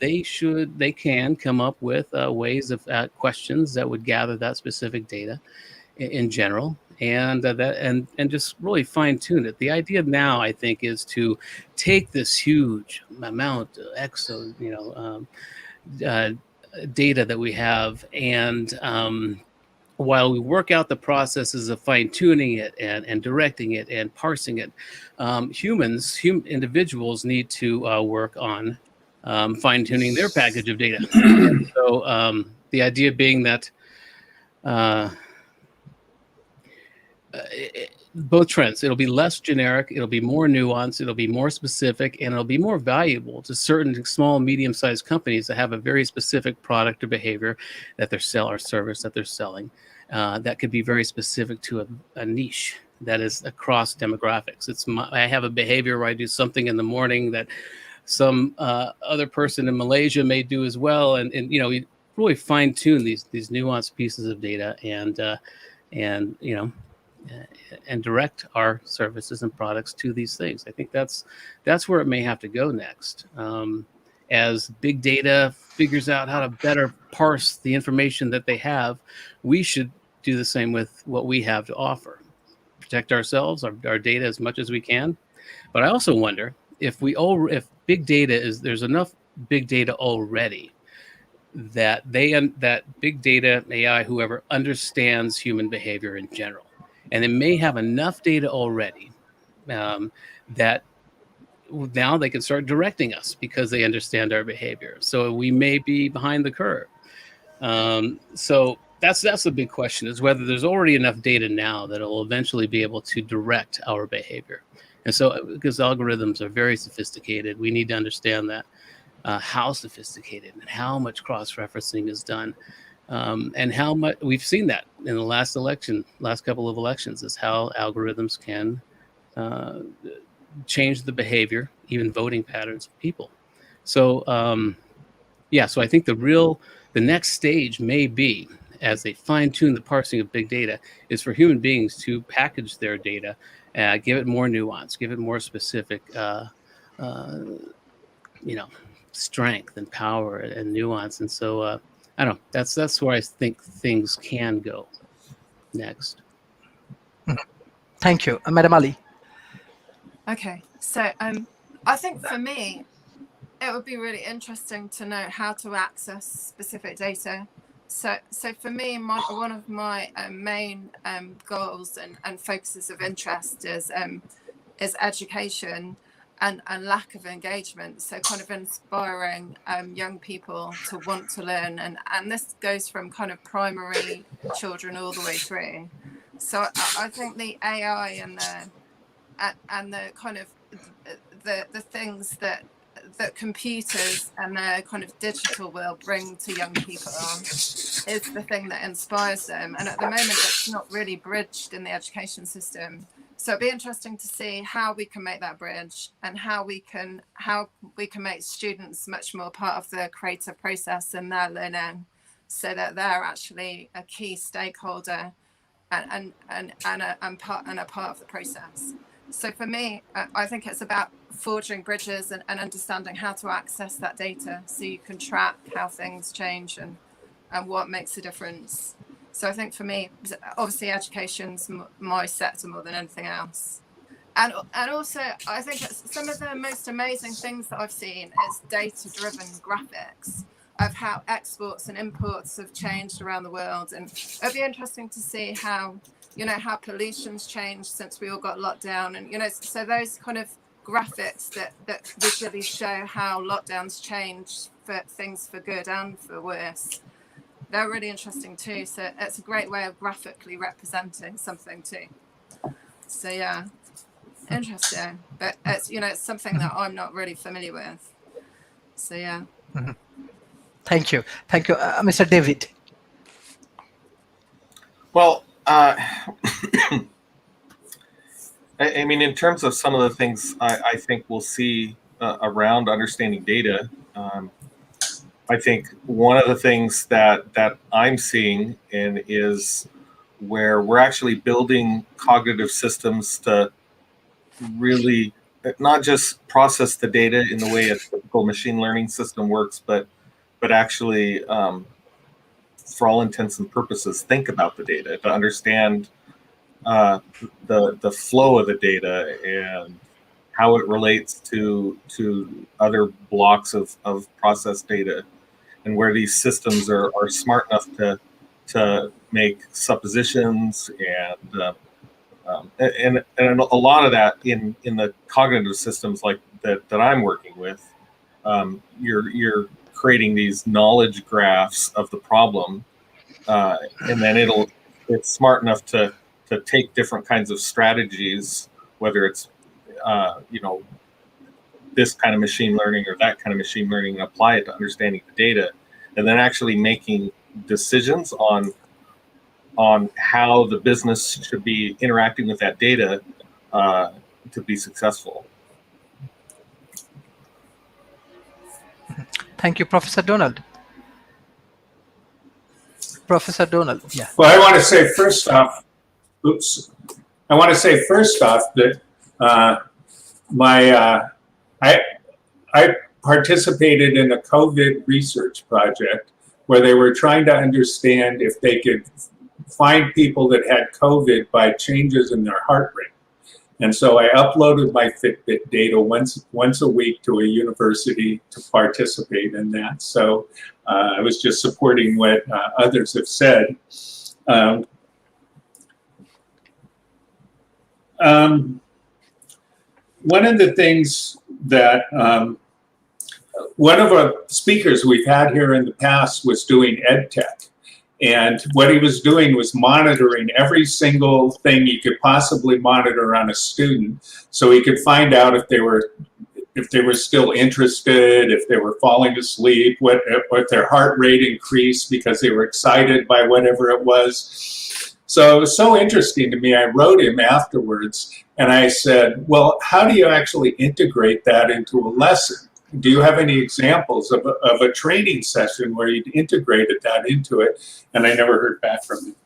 they can come up with ways of questions that would gather that specific data in general, and just really fine tune it. The idea now, I think, is to take this huge amount of data that we have, and while we work out the processes of fine-tuning it and directing it and parsing it, individuals need to work on fine-tuning their package of data. So the idea being that both trends, it'll be less generic, it'll be more nuanced, it'll be more specific, and it'll be more valuable to certain small, medium-sized companies that have a very specific product or behavior that they're selling or service that they're selling. That could be very specific to a niche that is across demographics. I have a behavior where I do something in the morning that some other person in Malaysia may do as well, and we really fine tune these nuanced pieces of data and direct our services and products to these things. I think that's where it may have to go next. As big data figures out how to better parse the information that they have, we should do the same with what we have to offer. Protect ourselves, our data as much as we can. But I also wonder if big data there's enough big data already that big data, AI, whoever, understands human behavior in general. And it may have enough data already that now they can start directing us because they understand our behavior. So we may be behind the curve. So that's the big question, is whether there's already enough data now that it'll eventually be able to direct our behavior. And so because algorithms are very sophisticated, we need to understand that how sophisticated and how much cross-referencing is done. And how much we've seen that in the last couple of elections, is how algorithms can change the behavior, even voting patterns of people. So, so I think the next stage may be, as they fine tune the parsing of big data, is for human beings to package their data, give it more nuance, give it more specific, strength and power and nuance. And so, I don't know. That's where I think things can go next. Thank you, Madam Ali. Okay, so I think for me, it would be really interesting to know how to access specific data. So for me, one of my main goals and focuses of interest is education and lack of engagement. So kind of inspiring young people to want to learn, and this goes from kind of primary children all the way through. So I think the AI and the kind of the things that computers and the kind of digital will bring to young people is the thing that inspires them. And at the moment, it's not really bridged in the education system. So it'd be interesting to see how we can make that bridge, and how we can make students much more part of the creative process in their learning, so that they're actually a key stakeholder and a part of the process. So for me, I think it's about forging bridges and understanding how to access that data, so you can track how things change and what makes a difference. So I think for me, obviously education's my sector more than anything else. And also, I think some of the most amazing things that I've seen is data-driven graphics of how exports and imports have changed around the world. And it'll be interesting to see how pollution's changed since we all got locked down. And, so those kind of graphics that visually show how lockdowns change for things for good and for worse, they're really interesting too. So it's a great way of graphically representing something too. So yeah, interesting. But it's something that I'm not really familiar with. So yeah. Mm-hmm. Thank you, Mr. David. Well, I mean, in terms of some of the things I think we'll see around understanding data, I think one of the things that I'm seeing is where we're actually building cognitive systems to really not just process the data in the way a typical machine learning system works, but actually, for all intents and purposes, think about the data, to understand the flow of the data and how it relates to other blocks of processed data, and where these systems are smart enough to make suppositions and a lot of that in the cognitive systems like that I'm working with, you're creating these knowledge graphs of the problem, and then it's smart enough to take different kinds of strategies, whether it's this kind of machine learning or that kind of machine learning, and apply it to understanding the data, and then actually making decisions on how the business should be interacting with that data to be successful. Thank you, Professor Donald. Professor Donald, yeah. Well, I want to say first off that I participated in a COVID research project where they were trying to understand if they could find people that had COVID by changes in their heart rate. And so I uploaded my Fitbit data once a week to a university to participate in that. So I was just supporting what others have said. One of the things that one of our speakers we've had here in the past was doing ed tech. And what he was doing was monitoring every single thing he could possibly monitor on a student, so he could find out if they were still interested, if they were falling asleep, what their heart rate increased because they were excited by whatever it was. So it was so interesting to me. I wrote him afterwards and I said, well, how do you actually integrate that into a lesson? Do you have any examples of a training session where you'd integrated that into it? And I never heard back from him.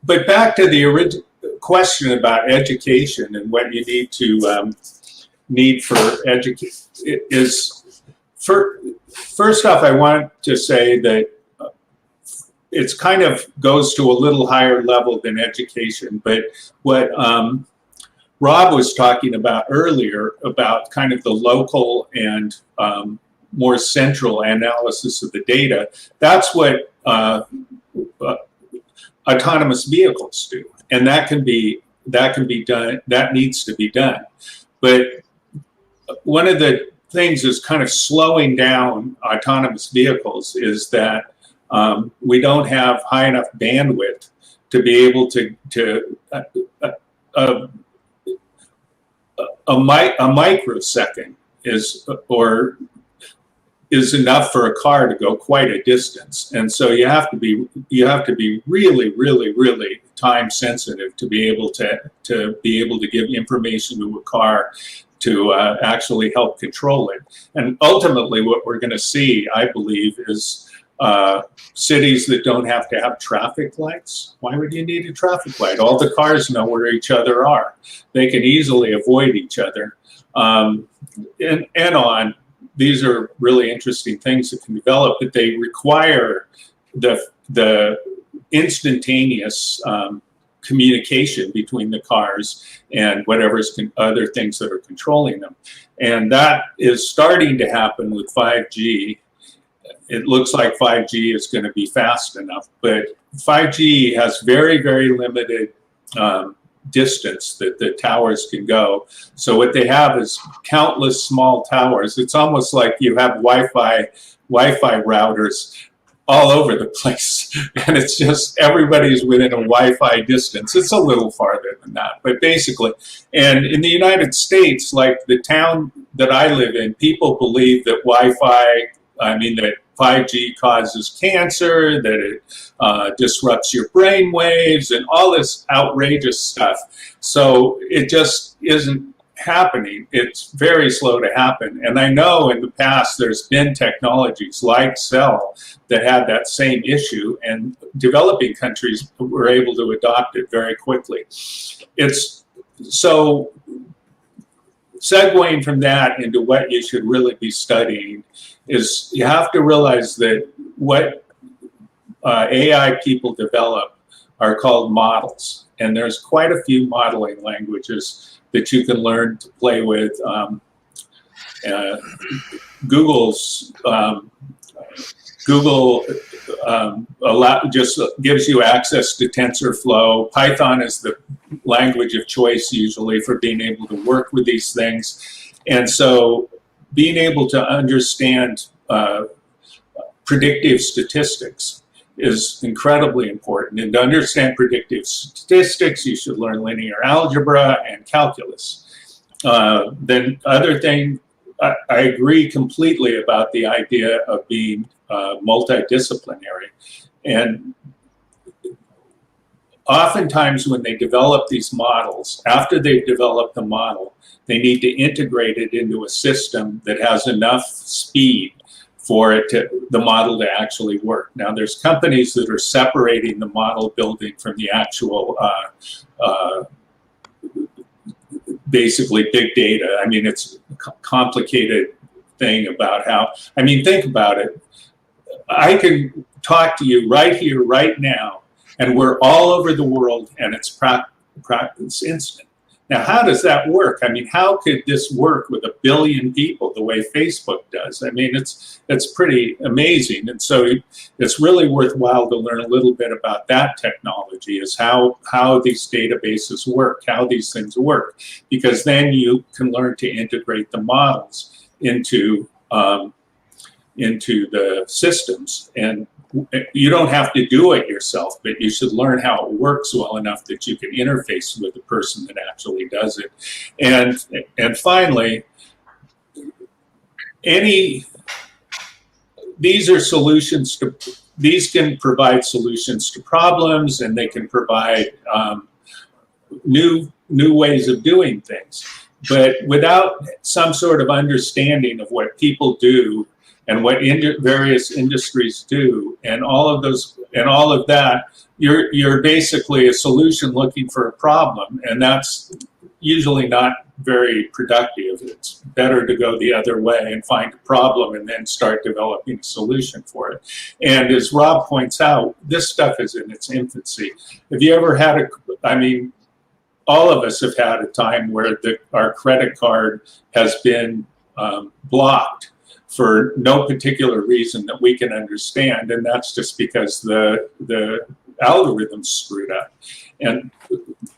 But back to the original question about education and what you need for education is, first off, I want to say that it's kind of goes to a little higher level than education. But what Rob was talking about earlier about kind of the local and more central analysis of the data, that's what autonomous vehicles do, and that can be done. That needs to be done. But one of the things is kind of slowing down autonomous vehicles is that we don't have high enough bandwidth to be able to a microsecond is enough for a car to go quite a distance, and so you have to be really time sensitive to be able to give information to a car to actually help control it. And ultimately what we're going to see, I believe, is cities that don't have to have traffic lights. Why would you need a traffic light? All the cars know where each other are. They can easily avoid each other. And on. These are really interesting things that can develop, but they require the instantaneous communication between the cars and whatever's other things that are controlling them. And that is starting to happen with 5G. It looks like 5G is going to be fast enough, but 5G has very, very limited distance that the towers can go. So what they have is countless small towers. It's almost like you have Wi-Fi routers all over the place. And it's just everybody's within a Wi-Fi distance. It's a little farther than that, but basically. And in the United States, like the town that I live in, people believe that that 5G causes cancer, that it disrupts your brain waves and all this outrageous stuff. So it just isn't happening. It's very slow to happen. And I know in the past there's been technologies like cell that had that same issue, and developing countries were able to adopt it very quickly. It's so segueing from that into what you should really be studying is you have to realize that what AI people develop are called models. And there's quite a few modeling languages that you can learn to play with. Google just gives you access to TensorFlow. Python is the language of choice usually for being able to work with these things. And so being able to understand predictive statistics is incredibly important. And to understand predictive statistics, you should learn linear algebra and calculus. Then other thing, I agree completely about the idea of being multidisciplinary. And oftentimes when they develop these models, after they've developed the model, they need to integrate it into a system that has enough speed for the model to actually work. Now, there's companies that are separating the model building from the actual, basically big data. I mean, it's a complicated thing about how, think about it. I can talk to you right here, right now, and we're all over the world, and it's instant. Now, how does that work? How could this work with 1 billion people the way Facebook does? It's pretty amazing. And so it's really worthwhile to learn a little bit about that technology, is how these databases work, how these things work, because then you can learn to integrate the models into the systems. And you don't have to do it yourself, but you should learn how it works well enough that you can interface with the person that actually does it. And finally, these are solutions to, these can provide solutions to problems, and they can provide new ways of doing things. But without some sort of understanding of what people do and what various industries do, and all of that, you're basically a solution looking for a problem, and that's usually not very productive. It's better to go the other way and find a problem and then start developing a solution for it. And as Rob points out, this stuff is in its infancy. Have you ever had all of us have had a time where our credit card has been blocked for no particular reason that we can understand, and that's just because the algorithm's screwed up. And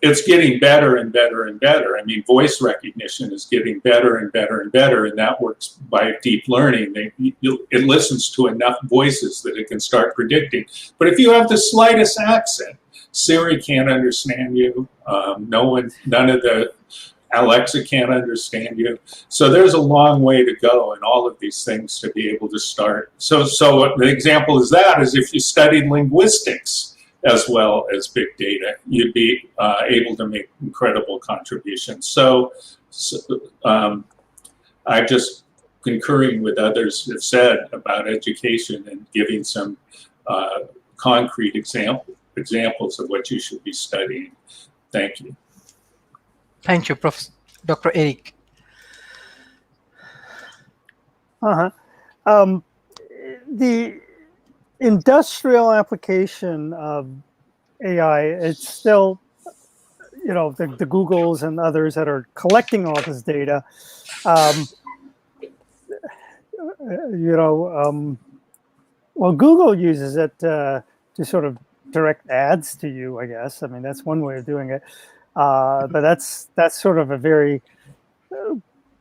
it's getting better and better and better. Voice recognition is getting better and better and better, and that works by deep learning. It listens to enough voices that it can start predicting. But if you have the slightest accent, Siri can't understand you. None of the Alexa can't understand you. So there's a long way to go in all of these things to be able to start. So the example is if you studied linguistics, as well as big data, you'd be able to make incredible contributions. So I just concurring with others have said about education and giving some concrete examples of what you should be studying. Thank you. Thank you, Professor Dr. Eric. The industrial application of AI, it's still, you know, the Googles and others that are collecting all this data. Well, Google uses it to sort of direct ads to you, I guess. I mean, that's one way of doing it. But that's sort of a very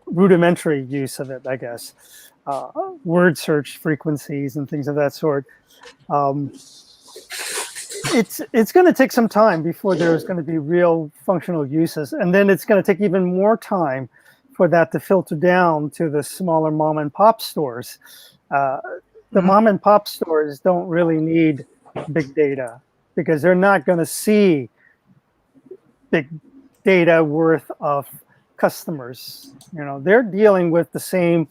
rudimentary use of it, I guess. Word search frequencies and things of that sort. It's going to take some time before there's going to be real functional uses, and then it's going to take even more time for that to filter down to the smaller mom and pop stores. The mom and pop stores don't really need big data because they're not going to see big data worth of customers. You know, they're dealing with the same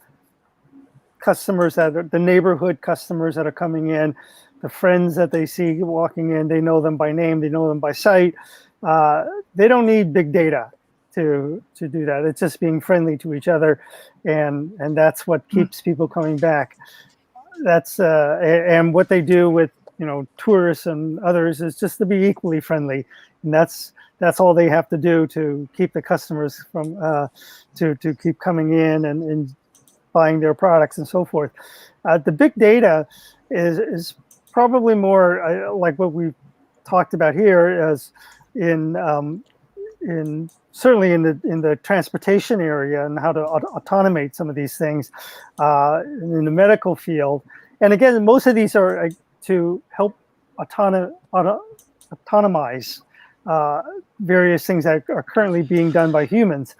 customers that are the neighborhood customers that are coming in, the friends that they see walking in. They know them by name, they know them by sight. They don't need big data to do that. It's just being friendly to each other, and that's what keeps people coming back. That's and what they do with, you know, tourists and others is just to be equally friendly, and that's all they have to do to keep the customers from to keep coming in and buying their products and so forth. The big data is probably more like what we talked about here, as in certainly in the transportation area and how to automate some of these things in the medical field. And again, most of these are to help autonomize various things that are currently being done by humans.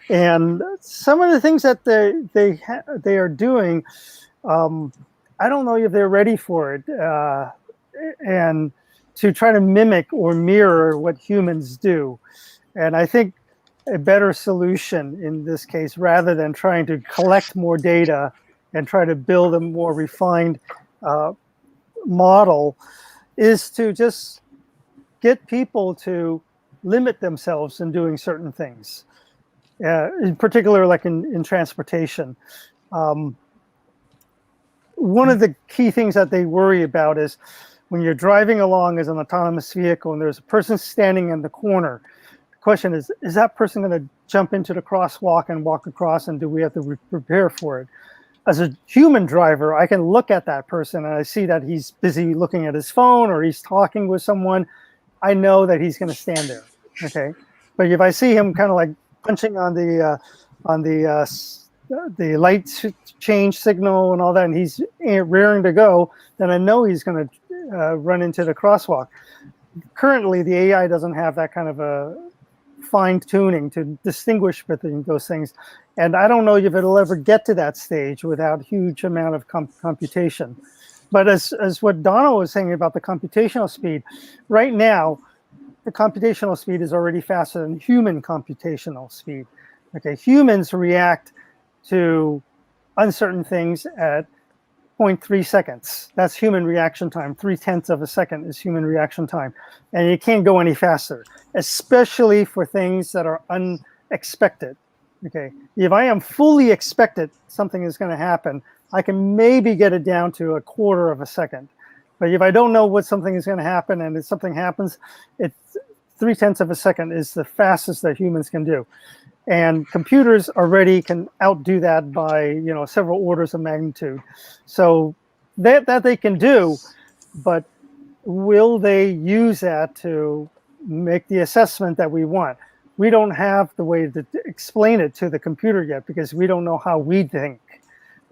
And some of the things that they are doing, I don't know if they're ready for it, and to try to mimic or mirror what humans do. And I think a better solution in this case, rather than trying to collect more data and try to build a more refined model, is to just get people to limit themselves in doing certain things, in particular, like in transportation. One of the key things that they worry about is when you're driving along as an autonomous vehicle and there's a person standing in the corner, the question is that person going to jump into the crosswalk and walk across, and do we have to prepare for it? As a human driver, I can look at that person and I see that he's busy looking at his phone or he's talking with someone. I know that he's going to stand there, okay? But if I see him kind of like punching on the light change signal and all that, and he's rearing to go, then I know he's going to run into the crosswalk. Currently, the AI doesn't have that kind of a fine tuning to distinguish between those things. And I don't know if it'll ever get to that stage without huge amount of computation. But as what Donna was saying about the computational speed, right now, the computational speed is already faster than human computational speed. Okay, humans react to uncertain things at 0.3 seconds. That's human reaction time. 0.3 of a second is human reaction time. And it can't go any faster, especially for things that are unexpected. Okay, if I am fully expected something is going to happen, I can maybe get it down to 1/4 of a second. But if I don't know what something is going to happen, and if something happens, it's 0.3 of a second is the fastest that humans can do. And computers already can outdo that by, you know, several orders of magnitude. So that they can do, but will they use that to make the assessment that we want? We don't have the way to explain it to the computer yet, because we don't know how we think.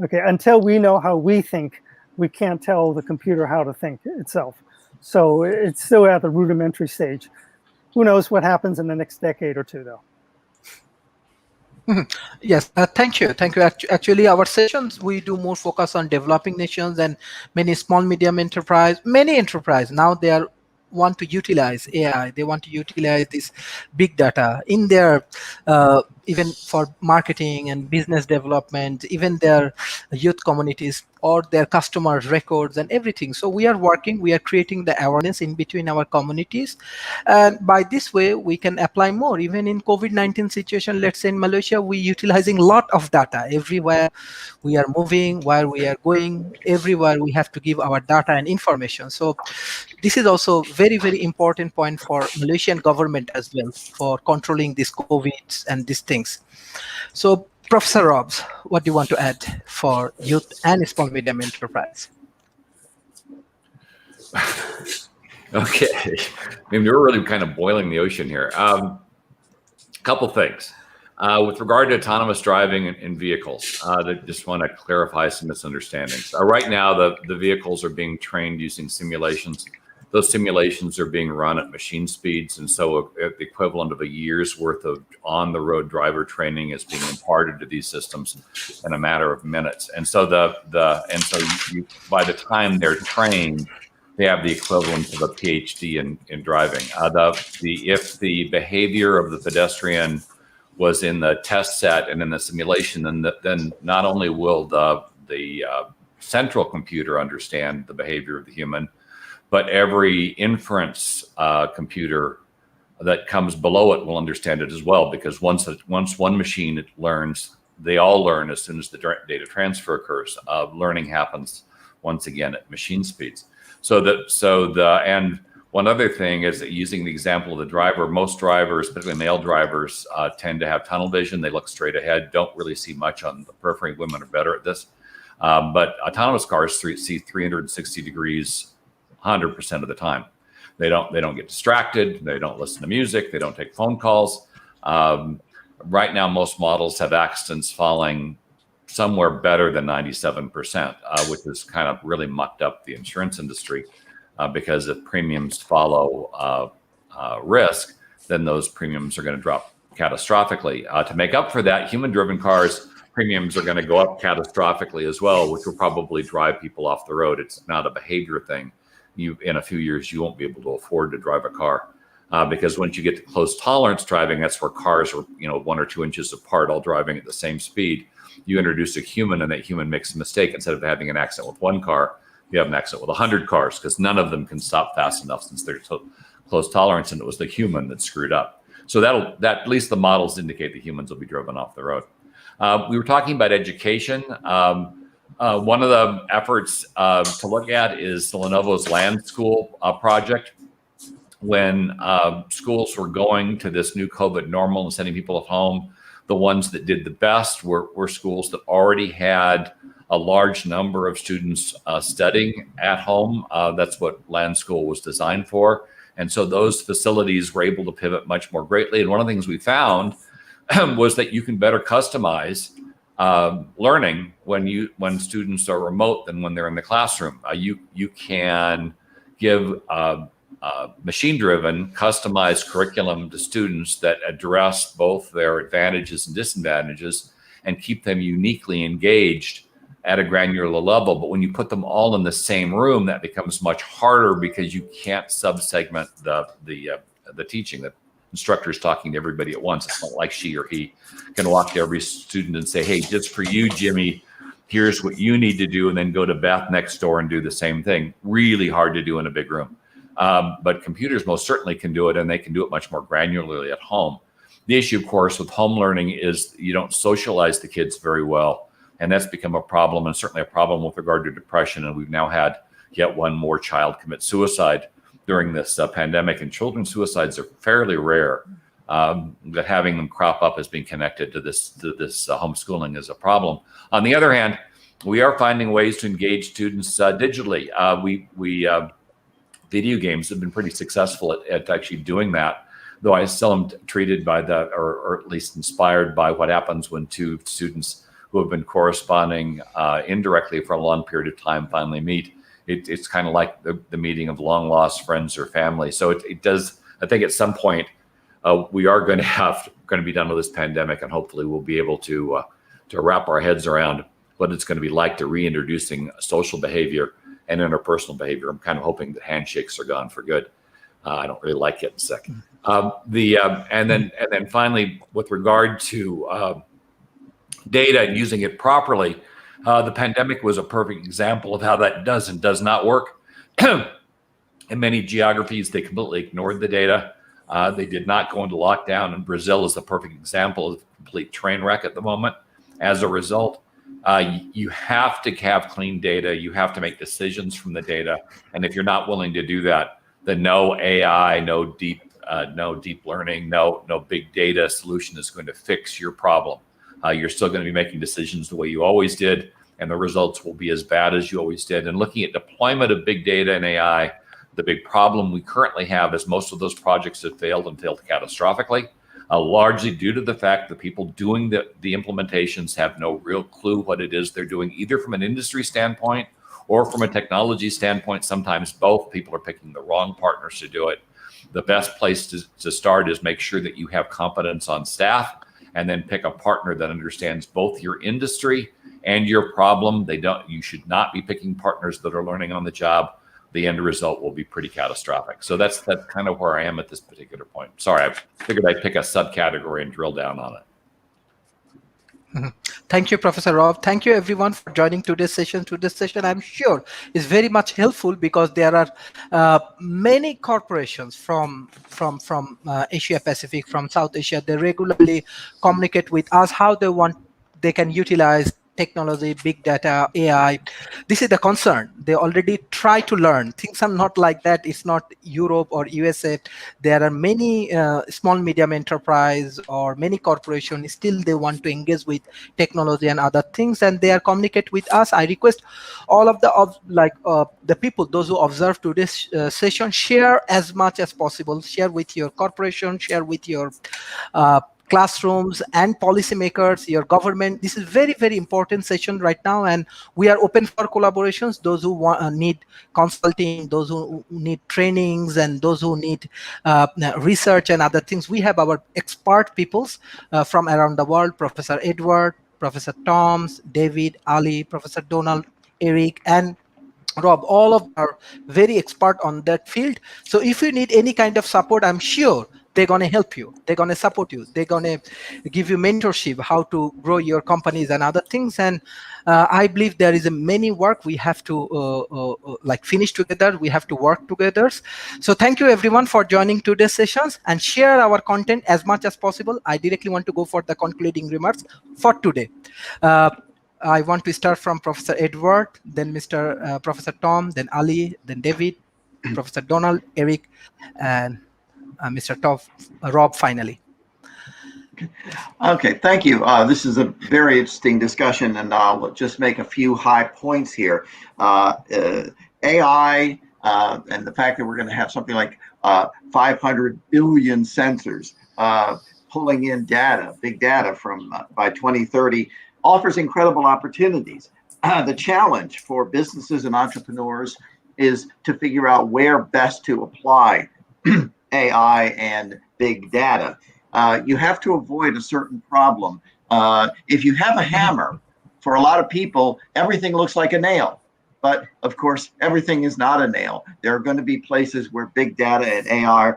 Okay, until we know how we think, we can't tell the computer how to think itself. So it's still at the rudimentary stage. Who knows what happens in the next decade or two, though. Yes, thank you. Thank you. Actually, our sessions, we do more focus on developing nations and many small, medium enterprise, many enterprise. Now they are want to utilize AI. They want to utilize this big data in their even for marketing and business development, even their youth communities or their customers' records and everything. So we are creating the awareness in between our communities, and by this way we can apply more. Even in COVID-19 situation, let's say in Malaysia, we utilizing a lot of data everywhere we are moving, where we are going, everywhere we have to give our data and information. So this is also very, very important point for Malaysian government as well for controlling this COVID and these things. So Professor Robs, what do you want to add for youth and small medium enterprise? Okay, I mean, we're really kind of boiling the ocean here. Couple things. With regard to autonomous driving in vehicles, I just want to clarify some misunderstandings. Right now, the vehicles are being trained using simulations. Those simulations are being run at machine speeds, and so the equivalent of a year's worth of on-the-road driver training is being imparted to these systems in a matter of minutes. And so by the time they're trained, they have the equivalent of a Ph.D. in driving. If the behavior of the pedestrian was in the test set and in the simulation, then not only will the central computer understand the behavior of the human, but every inference computer that comes below it will understand it as well, because once one machine learns, they all learn as soon as the data transfer occurs. Learning happens once again at machine speeds. And one other thing is that, using the example of the driver, most drivers, particularly male drivers, tend to have tunnel vision. They look straight ahead, don't really see much on the periphery. Women are better at this. But autonomous cars see 360 degrees 100% of the time. They don't get distracted. They don't listen to music. They don't take phone calls. Right now, most models have accidents falling somewhere better than 97%, which has kind of really mucked up the insurance industry, because if premiums follow risk, then those premiums are going to drop catastrophically. To make up for that, human-driven cars premiums are going to go up catastrophically as well, which will probably drive people off the road. It's not a behavior thing. In a few years, you won't be able to afford to drive a car, because once you get to close tolerance driving, that's where cars are 1 or 2 inches apart, all driving at the same speed. You introduce a human, and that human makes a mistake. Instead of having an accident with one car, you have an accident with 100 cars, because none of them can stop fast enough since they're so close tolerance, and it was the human that screwed up. So that at least the models indicate that humans will be driven off the road. We were talking about education. One of the efforts to look at is Lenovo's Land School project. When schools were going to this new COVID normal and sending people at home, the ones that did the best were schools that already had a large number of students studying at home. That's what Land School was designed for. And so those facilities were able to pivot much more greatly. And one of the things we found was that you can better customize learning when students are remote than when they're in the classroom. You can give machine-driven, customized curriculum to students that address both their advantages and disadvantages and keep them uniquely engaged at a granular level. But when you put them all in the same room, that becomes much harder, because you can't sub-segment the teaching. The instructor is talking to everybody at once. It's not like she or he can walk to every student and say, hey, just for you, Jimmy, here's what you need to do, and then go to Beth next door and do the same thing. Really hard to do in a big room. But computers most certainly can do it, and they can do it much more granularly at home. The issue, of course, with home learning is you don't socialize the kids very well, and that's become a problem, and certainly a problem with regard to depression. And we've now had yet one more child commit suicide during this pandemic, and children's suicides are fairly rare. That having them crop up as being connected to this homeschooling is a problem. On the other hand, we are finding ways to engage students digitally. Video games have been pretty successful at actually doing that, though I still am treated by or at least inspired by what happens when two students who have been corresponding indirectly for a long period of time finally meet. It's kind of like the meeting of long lost friends or family. So it does, I think at some point we are going to be done with this pandemic, and hopefully we'll be able to wrap our heads around what it's going to be like to reintroducing social behavior and interpersonal behavior. I'm kind of hoping that handshakes are gone for good. I don't really like getting sick. And then finally, with regard to data and using it properly, the pandemic was a perfect example of how that does and does not work. In many geographies, they completely ignored the data. They did not go into lockdown, and Brazil is the perfect example of a complete train wreck at the moment. As a result, you have to have clean data. You have to make decisions from the data. And if you're not willing to do that, then no AI, no deep learning, no big data solution is going to fix your problem. You're still going to be making decisions the way you always did, and the results will be as bad as you always did. And looking at deployment of big data and AI, the big problem we currently have is most of those projects have failed and failed catastrophically, largely due to the fact that people doing the implementations have no real clue what it is they're doing, either from an industry standpoint or from a technology standpoint. Sometimes both. People are picking the wrong partners to do it. The best place to start is make sure that you have competence on staff, and then pick a partner that understands both your industry and your problem. You should not be picking partners that are learning on the job. The end result will be pretty catastrophic. So that's kind of where I am at this particular point. Sorry, I figured I'd pick a subcategory and drill down on it. Thank you, Professor Rob. Thank you, everyone, for joining today's session. Today's session, I'm sure, is very much helpful because there are many corporations from Asia Pacific, from South Asia. They regularly communicate with us how they can utilize technology, big data, AI. This is the concern. They already try to learn. Things are not like that. It's not Europe or USA. There are many small, medium enterprise or many corporations. Still, they want to engage with technology and other things, and they are communicate with us. I request all of the people, those who observe today's session, share as much as possible. Share with your corporation. Share with your classrooms and policymakers, your government. This is very, very important session right now, and we are open for collaborations. Those who need consulting, those who need trainings, and those who need research and other things. We have our expert peoples from around the world: Professor Edward, Professor Toms, David, Ali, Professor Donald, Eric, and Rob. All of them are very expert on that field. So if you need any kind of support, I'm sure they're going to help you. They're going to support you. They're going to give you mentorship, how to grow your companies and other things. And I believe there is many work we have to finish together. We have to work together. So thank you, everyone, for joining today's sessions, and share our content as much as possible. I directly want to go for the concluding remarks for today. I want to start from Professor Edward, then Professor Tom, then Ali, then David, Professor Donald, Eric, and Mr. Rob finally. Okay, thank you. This is a very interesting discussion, and I'll just make a few high points here. AI and the fact that we're going to have something like 500 billion sensors pulling in data, big data from by 2030, offers incredible opportunities. The challenge for businesses and entrepreneurs is to figure out where best to apply AI and big data. You have to avoid a certain problem. If you have a hammer, for a lot of people, everything looks like a nail. But of course, everything is not a nail. There are going to be places where big data and AI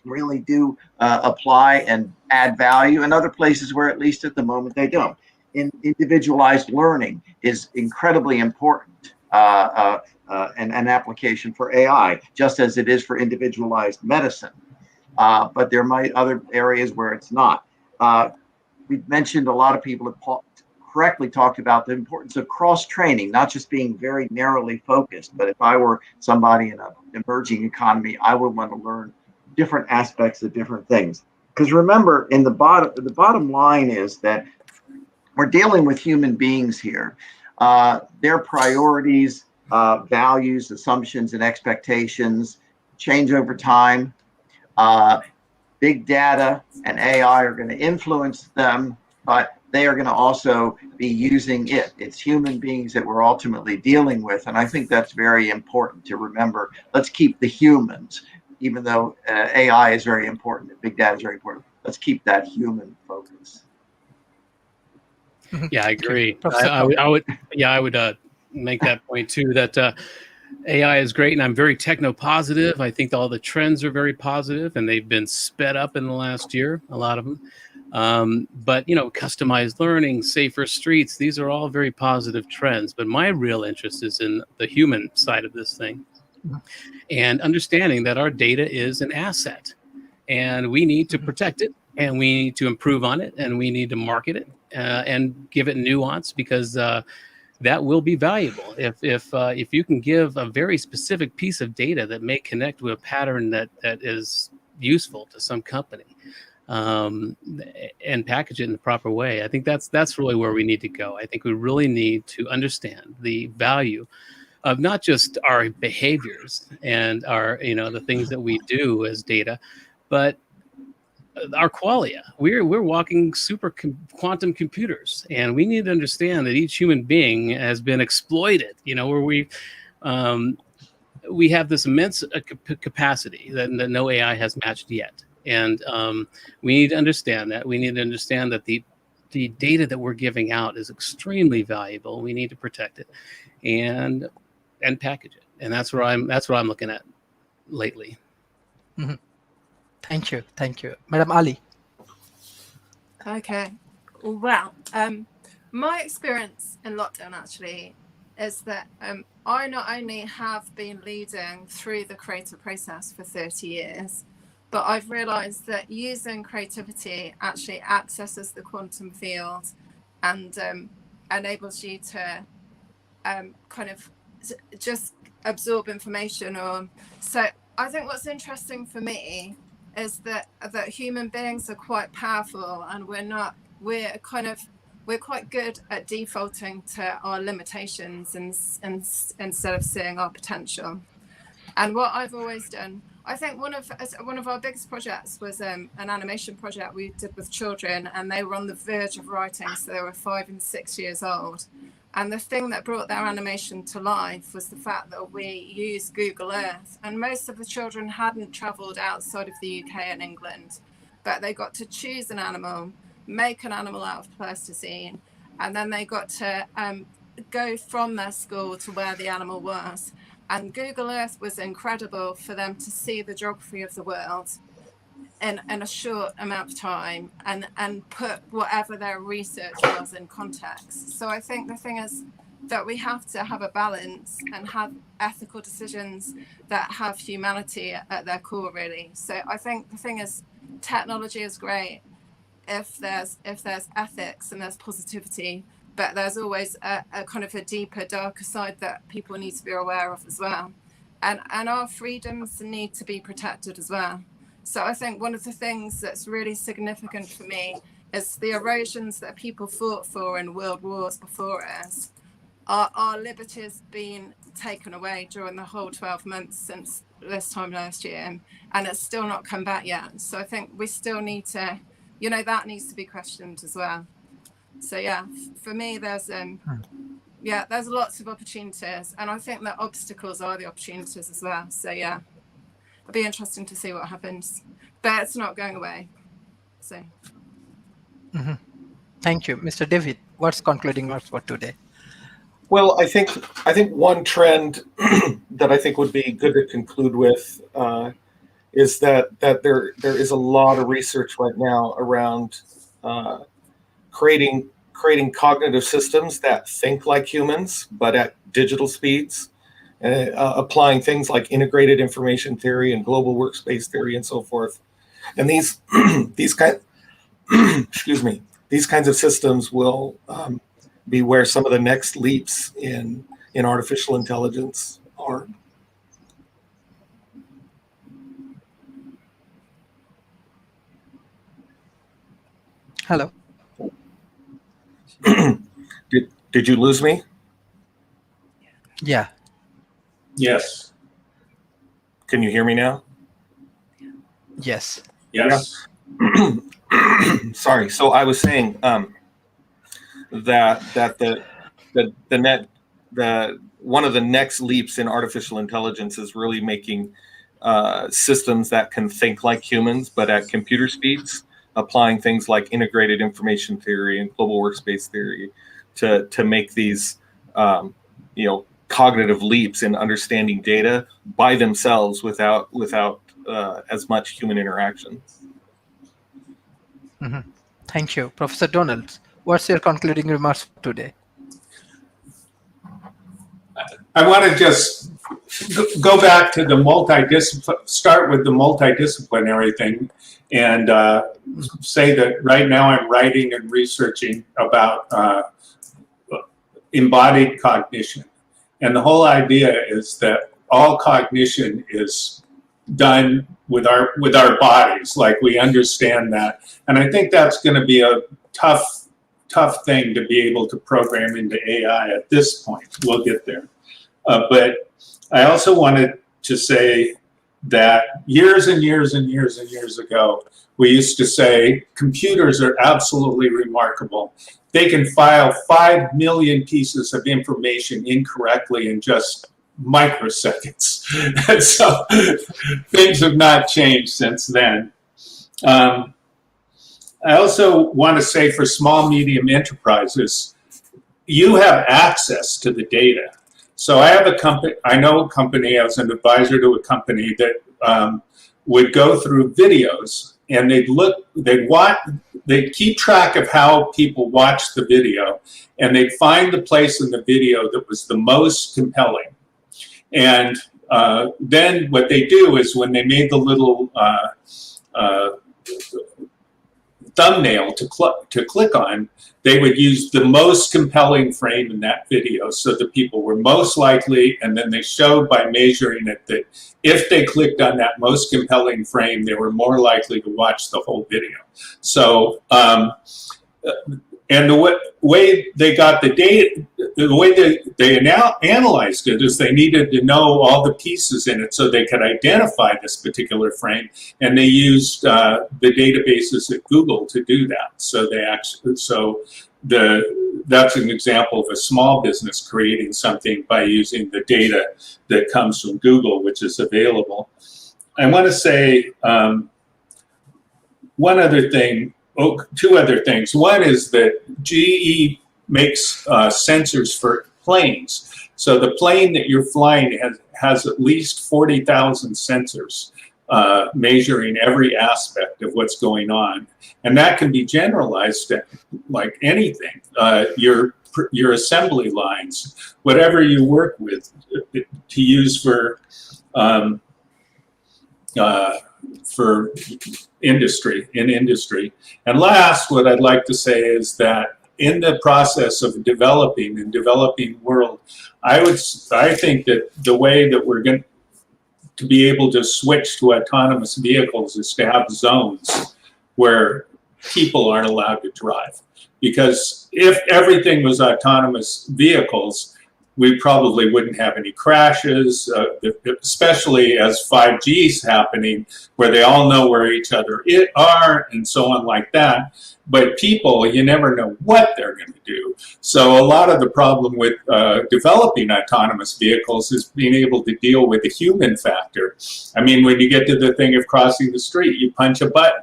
really do apply and add value, and other places where, at least at the moment, they don't. Individualized learning is incredibly important, and an application for AI, just as it is for individualized medicine. But there might other areas where it's not. We've mentioned, a lot of people have correctly talked about the importance of cross-training, not just being very narrowly focused. But if I were somebody in an emerging economy, I would want to learn different aspects of different things. Because remember, the bottom line is that we're dealing with human beings here. Their priorities, values, assumptions, and expectations change over time. Big data and AI are going to influence them, but they are going to also be using it. It's human beings that we're ultimately dealing with. And I think that's very important to remember. Let's keep the humans, even though AI is very important, big data is very important. Let's keep that human focus. Yeah, I agree. I would make that point too, that AI is great, and I'm very techno-positive. I think all the trends are very positive, and they've been sped up in the last year, a lot of them. But, customized learning, safer streets, these are all very positive trends. But my real interest is in the human side of this thing and understanding that our data is an asset, and we need to protect it, and we need to improve on it, and we need to market it and give it nuance, because that will be valuable. If you can give a very specific piece of data that may connect with a pattern that is useful to some company, and package it in the proper way, I think that's really where we need to go. I think we really need to understand the value of not just our behaviors and our the things that we do as data, but our qualia. We're walking quantum computers, and we need to understand that each human being has been exploited. Where we have this immense capacity that no AI has matched yet, and we need to understand that. We need to understand that the data that we're giving out is extremely valuable. We need to protect it and package it, and that's what I'm looking at lately. Mhm. Thank you, Madam Ali. Okay, well, my experience in lockdown actually is that I not only have been leading through the creative process for 30 years, but I've realized that using creativity actually accesses the quantum field and enables you to kind of just absorb information. So I think what's interesting for me is that human beings are quite powerful, and we're quite good at defaulting to our limitations instead of seeing our potential. And what I've always done, I think one of our biggest projects was an animation project we did with children, and they were on the verge of writing, so they were 5 and 6 years old. And the thing that brought their animation to life was the fact that we used Google Earth. And most of the children hadn't travelled outside of the UK and England, but they got to choose an animal, make an animal out of plasticine, and then they got to go from their school to where the animal was. And Google Earth was incredible for them to see the geography of the world in a short amount of time, and put whatever their research was in context. So I think the thing is that we have to have a balance and have ethical decisions that have humanity at their core, really. So I think the thing is, technology is great if there's ethics and there's positivity, but there's always a kind of a deeper, darker side that people need to be aware of as well. And our freedoms need to be protected as well. So I think one of the things that's really significant for me is the erosions that people fought for in world wars before us. Our liberties being taken away during the whole 12 months since this time last year, and it's still not come back yet. So I think we still need to, that needs to be questioned as well. So yeah, for me, there's lots of opportunities, and I think that obstacles are the opportunities as well. So yeah, it'll be interesting to see what happens, but it's not going away. So Thank you, Mr. David. What's concluding words for today? Well, I think one trend that I think would be good to conclude with is that there is a lot of research right now around creating cognitive systems that think like humans, but at digital speeds, applying things like integrated information theory and global workspace theory and so forth. And these kinds of systems will be where some of the next leaps in artificial intelligence are. Hello. Did you lose me? Yeah. Yes. Can you hear me now? Yes. Yes. Sorry. So I was saying that one of the next leaps in artificial intelligence is really making systems that can think like humans, but at computer speeds, applying things like integrated information theory and global workspace theory to make these cognitive leaps in understanding data by themselves without as much human interaction. Thank you. Professor Donald, what's your concluding remarks for today? I want to just go back to the start with the multidisciplinary thing, and say that right now I'm writing and researching about embodied cognition. And the whole idea is that all cognition is done with our bodies, like we understand that. And I think that's going to be a tough thing to be able to program into AI at this point. We'll get there. But I also wanted to say that years and years and years and years ago, we used to say computers are absolutely remarkable. They can file 5 million pieces of information incorrectly in just microseconds. And so things have not changed since then. I also want to say for small, medium enterprises, you have access to the data. So I have a company, I know a company, I was an advisor to a company that would go through videos and they'd keep track of how people watched the video, and they'd find the place in the video that was the most compelling. And then what they do is when they made the little thumbnail to click on, they would use the most compelling frame in that video so that people were most likely, and then they showed by measuring it that if they clicked on that most compelling frame, they were more likely to watch the whole video. So, and the way they got the data, the way they analyzed it is they needed to know all the pieces in it so they could identify this particular frame, and they used the databases at Google to do that. So that's an example of a small business creating something by using the data that comes from Google, which is available. I want to say one other thing. Oh, two other things. One is that GE makes sensors for planes. So the plane that you're flying has at least 40,000 sensors measuring every aspect of what's going on. And that can be generalized to like anything. Your assembly lines, whatever you work with to use for industry, in industry. And last, what I'd like to say is that in the process of developing world, I think that the way that we're going to be able to switch to autonomous vehicles is to have zones where people aren't allowed to drive. Because if everything was autonomous vehicles, we probably wouldn't have any crashes, especially as 5G is happening, where they all know where each other are and so on like that. But people, you never know what they're going to do. So a lot of the problem with developing autonomous vehicles is being able to deal with the human factor. I mean, when you get to the thing of crossing the street, you punch a button.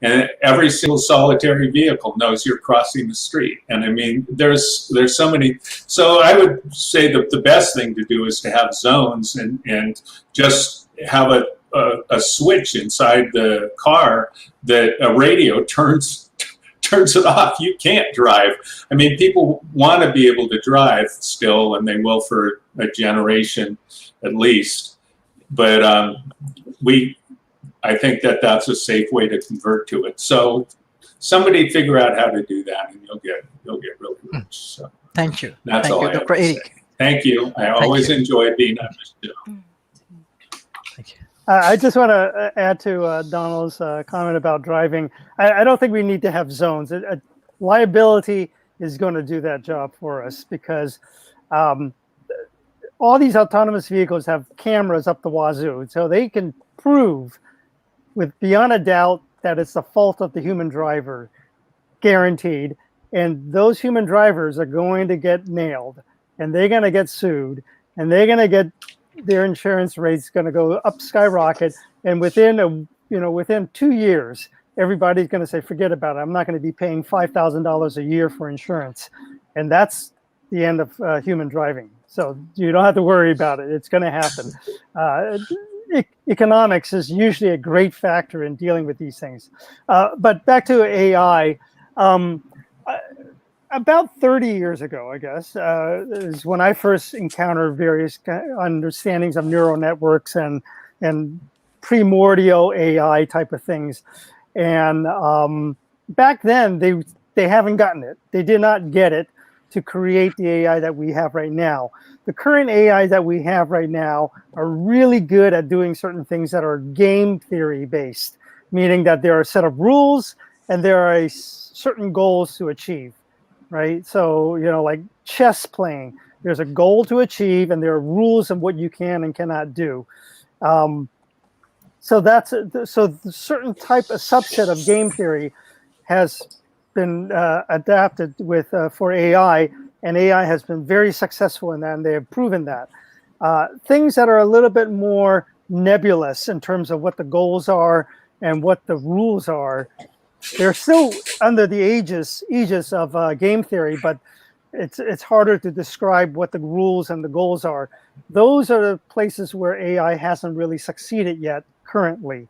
And every single solitary vehicle knows you're crossing the street. And I mean, there's so many. So I would say that the best thing to do is to have zones and just have a switch inside the car that a radio turns it off. You can't drive. I mean, people want to be able to drive still, and they will for a generation at least. But I think that that's a safe way to convert to it. So somebody figure out how to do that, and you'll get really rich. So thank you. That's thank all you, I have Dr. to Eric. say. Thank you. I always enjoy being on this show. Thank you. I just want to add to Donald's comment about driving. I don't think we need to have zones. Liability is going to do that job for us because all these autonomous vehicles have cameras up the wazoo, so they can prove with beyond a doubt that it's the fault of the human driver, guaranteed. And those human drivers are going to get nailed, and they're going to get sued, and they're going to get their insurance rates going to go up skyrocket. And within 2 years, everybody's going to say, forget about it. I'm not going to be paying $5,000 a year for insurance. And that's the end of human driving. So you don't have to worry about it. It's going to happen. Economics is usually a great factor in dealing with these things. But back to AI, about 30 years ago, I guess, is when I first encountered various understandings of neural networks and primordial AI type of things. And back then, they haven't gotten it. They did not get it to create the AI that we have right now. The current AI that we have right now are really good at doing certain things that are game theory based, meaning that there are a set of rules and there are certain goals to achieve, right? So, you know, like chess playing, there's a goal to achieve and there are rules of what you can and cannot do. So the certain type of subset of game theory has been adapted with for AI, and AI has been very successful in that, and they have proven that. Things that are a little bit more nebulous in terms of what the goals are and what the rules are, they're still under the aegis of game theory, but it's harder to describe what the rules and the goals are. Those are the places where AI hasn't really succeeded yet currently.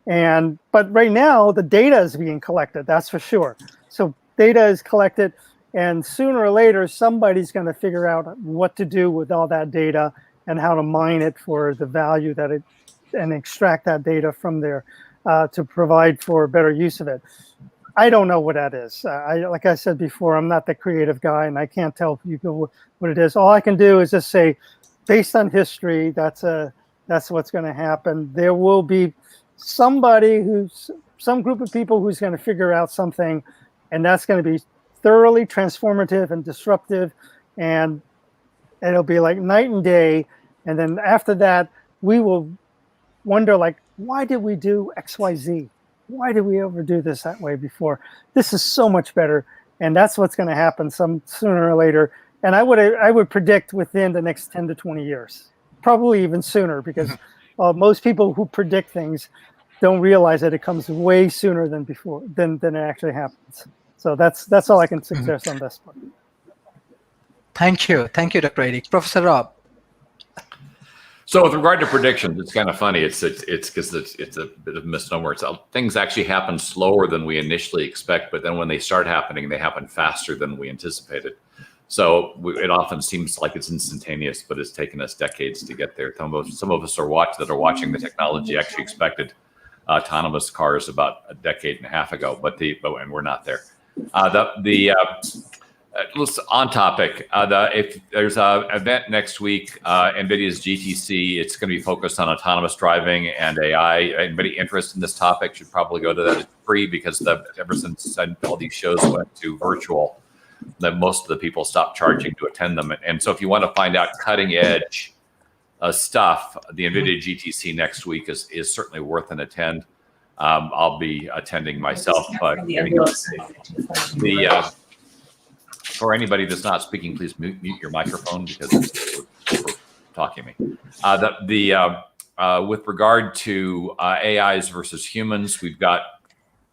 But right now, the data is being collected, that's for sure. So data is collected, and sooner or later, somebody's going to figure out what to do with all that data and how to mine it for the value that it, and extract that data from there to provide for better use of it. I don't know what that is. Like I said before, I'm not the creative guy, and I can't tell people what it is. All I can do is just say, based on history, that's what's going to happen. There will be some group of people who's going to figure out something, and that's going to be thoroughly transformative and disruptive, and it'll be like night and day. And then after that, we will wonder, like, why did we do XYZ? Why did we ever do this that way before? This is so much better, and that's what's going to happen sooner or later. And I would predict within the next 10 to 20 years, probably even sooner, because most people who predict things don't realize that it comes way sooner than it actually happens. So that's all I can suggest on this one. Thank you, Dr. Eric. Professor Rob. So with regard to predictions, it's kind of funny. It's because it's a bit of a misnomer. Things actually happen slower than we initially expect, but then when they start happening, they happen faster than we anticipated. So it often seems like it's instantaneous, but it's taken us decades to get there. Some of us are watching the technology actually expected autonomous cars about a decade and a half ago, and we're not there. On topic, if there's an event next week, NVIDIA's GTC, it's going to be focused on autonomous driving and AI. Anybody interested in this topic should probably go to that. It's free because ever since all these shows went to virtual, that most of the people stopped charging to attend them. And so if you want to find out cutting edge stuff, the NVIDIA GTC next week is certainly worth an attend. I'll be attending myself, but for anybody that's not speaking, please mute your microphone because we're talking to me. With regard to AIs versus humans, we've got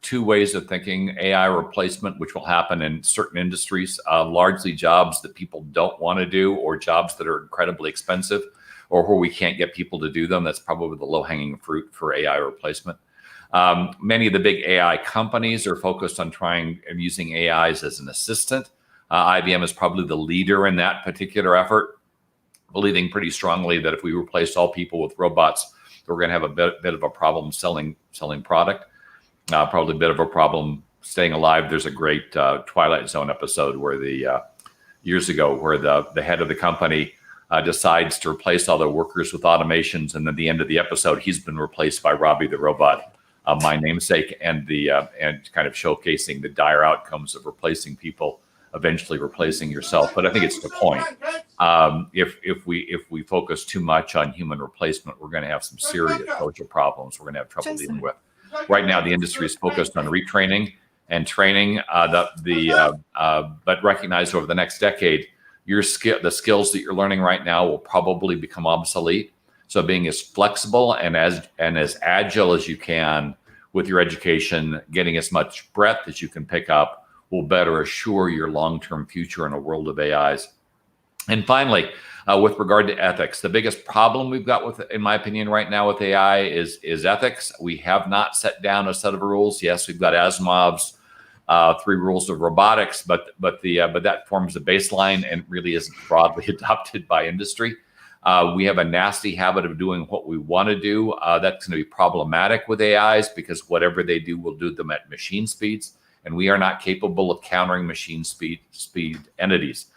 two ways of thinking: AI replacement, which will happen in certain industries, largely jobs that people don't want to do, or jobs that are incredibly expensive, or where we can't get people to do them. That's probably the low-hanging fruit for AI replacement. Many of the big AI companies are focused on using AIs as an assistant. IBM is probably the leader in that particular effort, believing pretty strongly that if we replace all people with robots, we're going to have a bit of a problem selling product. Probably a bit of a problem staying alive. There's a great Twilight Zone episode where years ago where the head of the company decides to replace all the workers with automations, and at the end of the episode, he's been replaced by Robbie the robot, my namesake, and kind of showcasing the dire outcomes of replacing people, eventually replacing yourself. But I think it's the point. If we focus too much on human replacement, we're going to have some serious social problems we're going to have trouble dealing with. Right now, the industry is focused on retraining and training, but recognize over the next decade, the skills that you're learning right now will probably become obsolete. So being as flexible and as agile as you can with your education, getting as much breadth as you can pick up, will better assure your long-term future in a world of AIs. And finally, with regard to ethics, the biggest problem we've got with, in my opinion, right now with AI is ethics. We have not set down a set of rules. Yes, we've got Asimov's 3 rules of robotics, but that forms a baseline and really isn't broadly adopted by industry. We have a nasty habit of doing what we want to do. That's going to be problematic with AIs because whatever they do, we'll do them at machine speeds, and we are not capable of countering machine speed entities.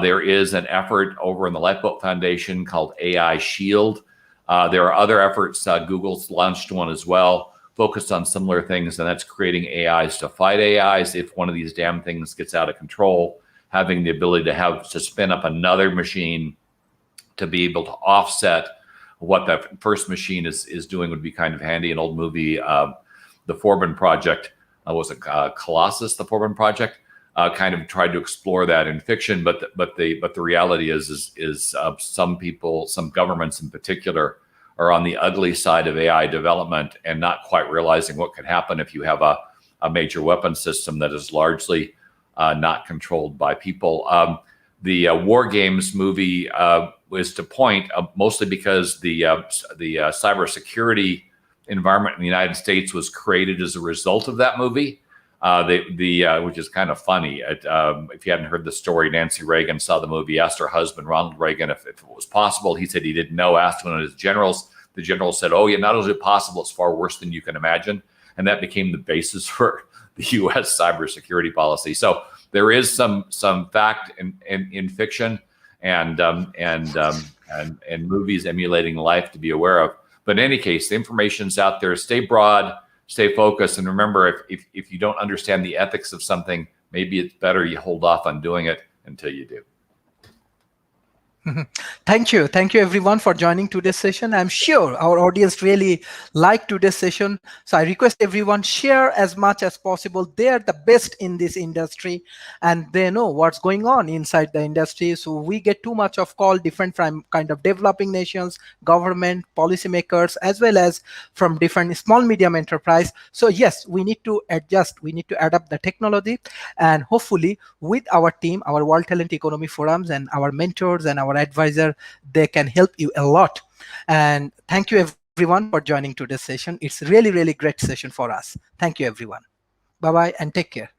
There is an effort over in the Lifeboat Foundation called AI Shield. There are other efforts. Google's launched one as well, focused on similar things, and that's creating AIs to fight AIs. If one of these damn things gets out of control, having the ability to spin up another machine to be able to offset what that first machine is doing would be kind of handy. An old movie, The Forbin Project, was it Colossus, The Forbin Project? Kind of tried to explore that in fiction, but the reality is some people, some governments in particular, are on the ugly side of AI development and not quite realizing what could happen if you have a major weapon system that is largely not controlled by people. The War Games movie was to point, mostly because the cybersecurity environment in the United States was created as a result of that movie. Which is kind of funny. If you hadn't heard the story, Nancy Reagan saw the movie, asked her husband, Ronald Reagan, if it was possible. He said he didn't know, asked one of his generals. The general said, oh, yeah, not only is it possible, it's far worse than you can imagine. And that became the basis for the U.S. cybersecurity policy. So there is some fact in fiction and movies emulating life to be aware of. But in any case, the information's out there. Stay broad. Stay focused, and remember, if you don't understand the ethics of something, maybe it's better you hold off on doing it until you do. Thank you everyone for joining today's session. I'm sure our audience really liked today's session, so I request everyone share as much as possible. They are the best in this industry and they know what's going on inside the industry. So we get too much of call different from kind of developing nations, government, policymakers, as well as from different small medium enterprise. So yes, we need to adjust, we need to adapt the technology, and hopefully with our team, our World Talent Economy Forums and our mentors and our advisor, they can help you a lot. And thank you everyone for joining today's session. It's really great session for us. Thank you everyone. Bye bye and take care.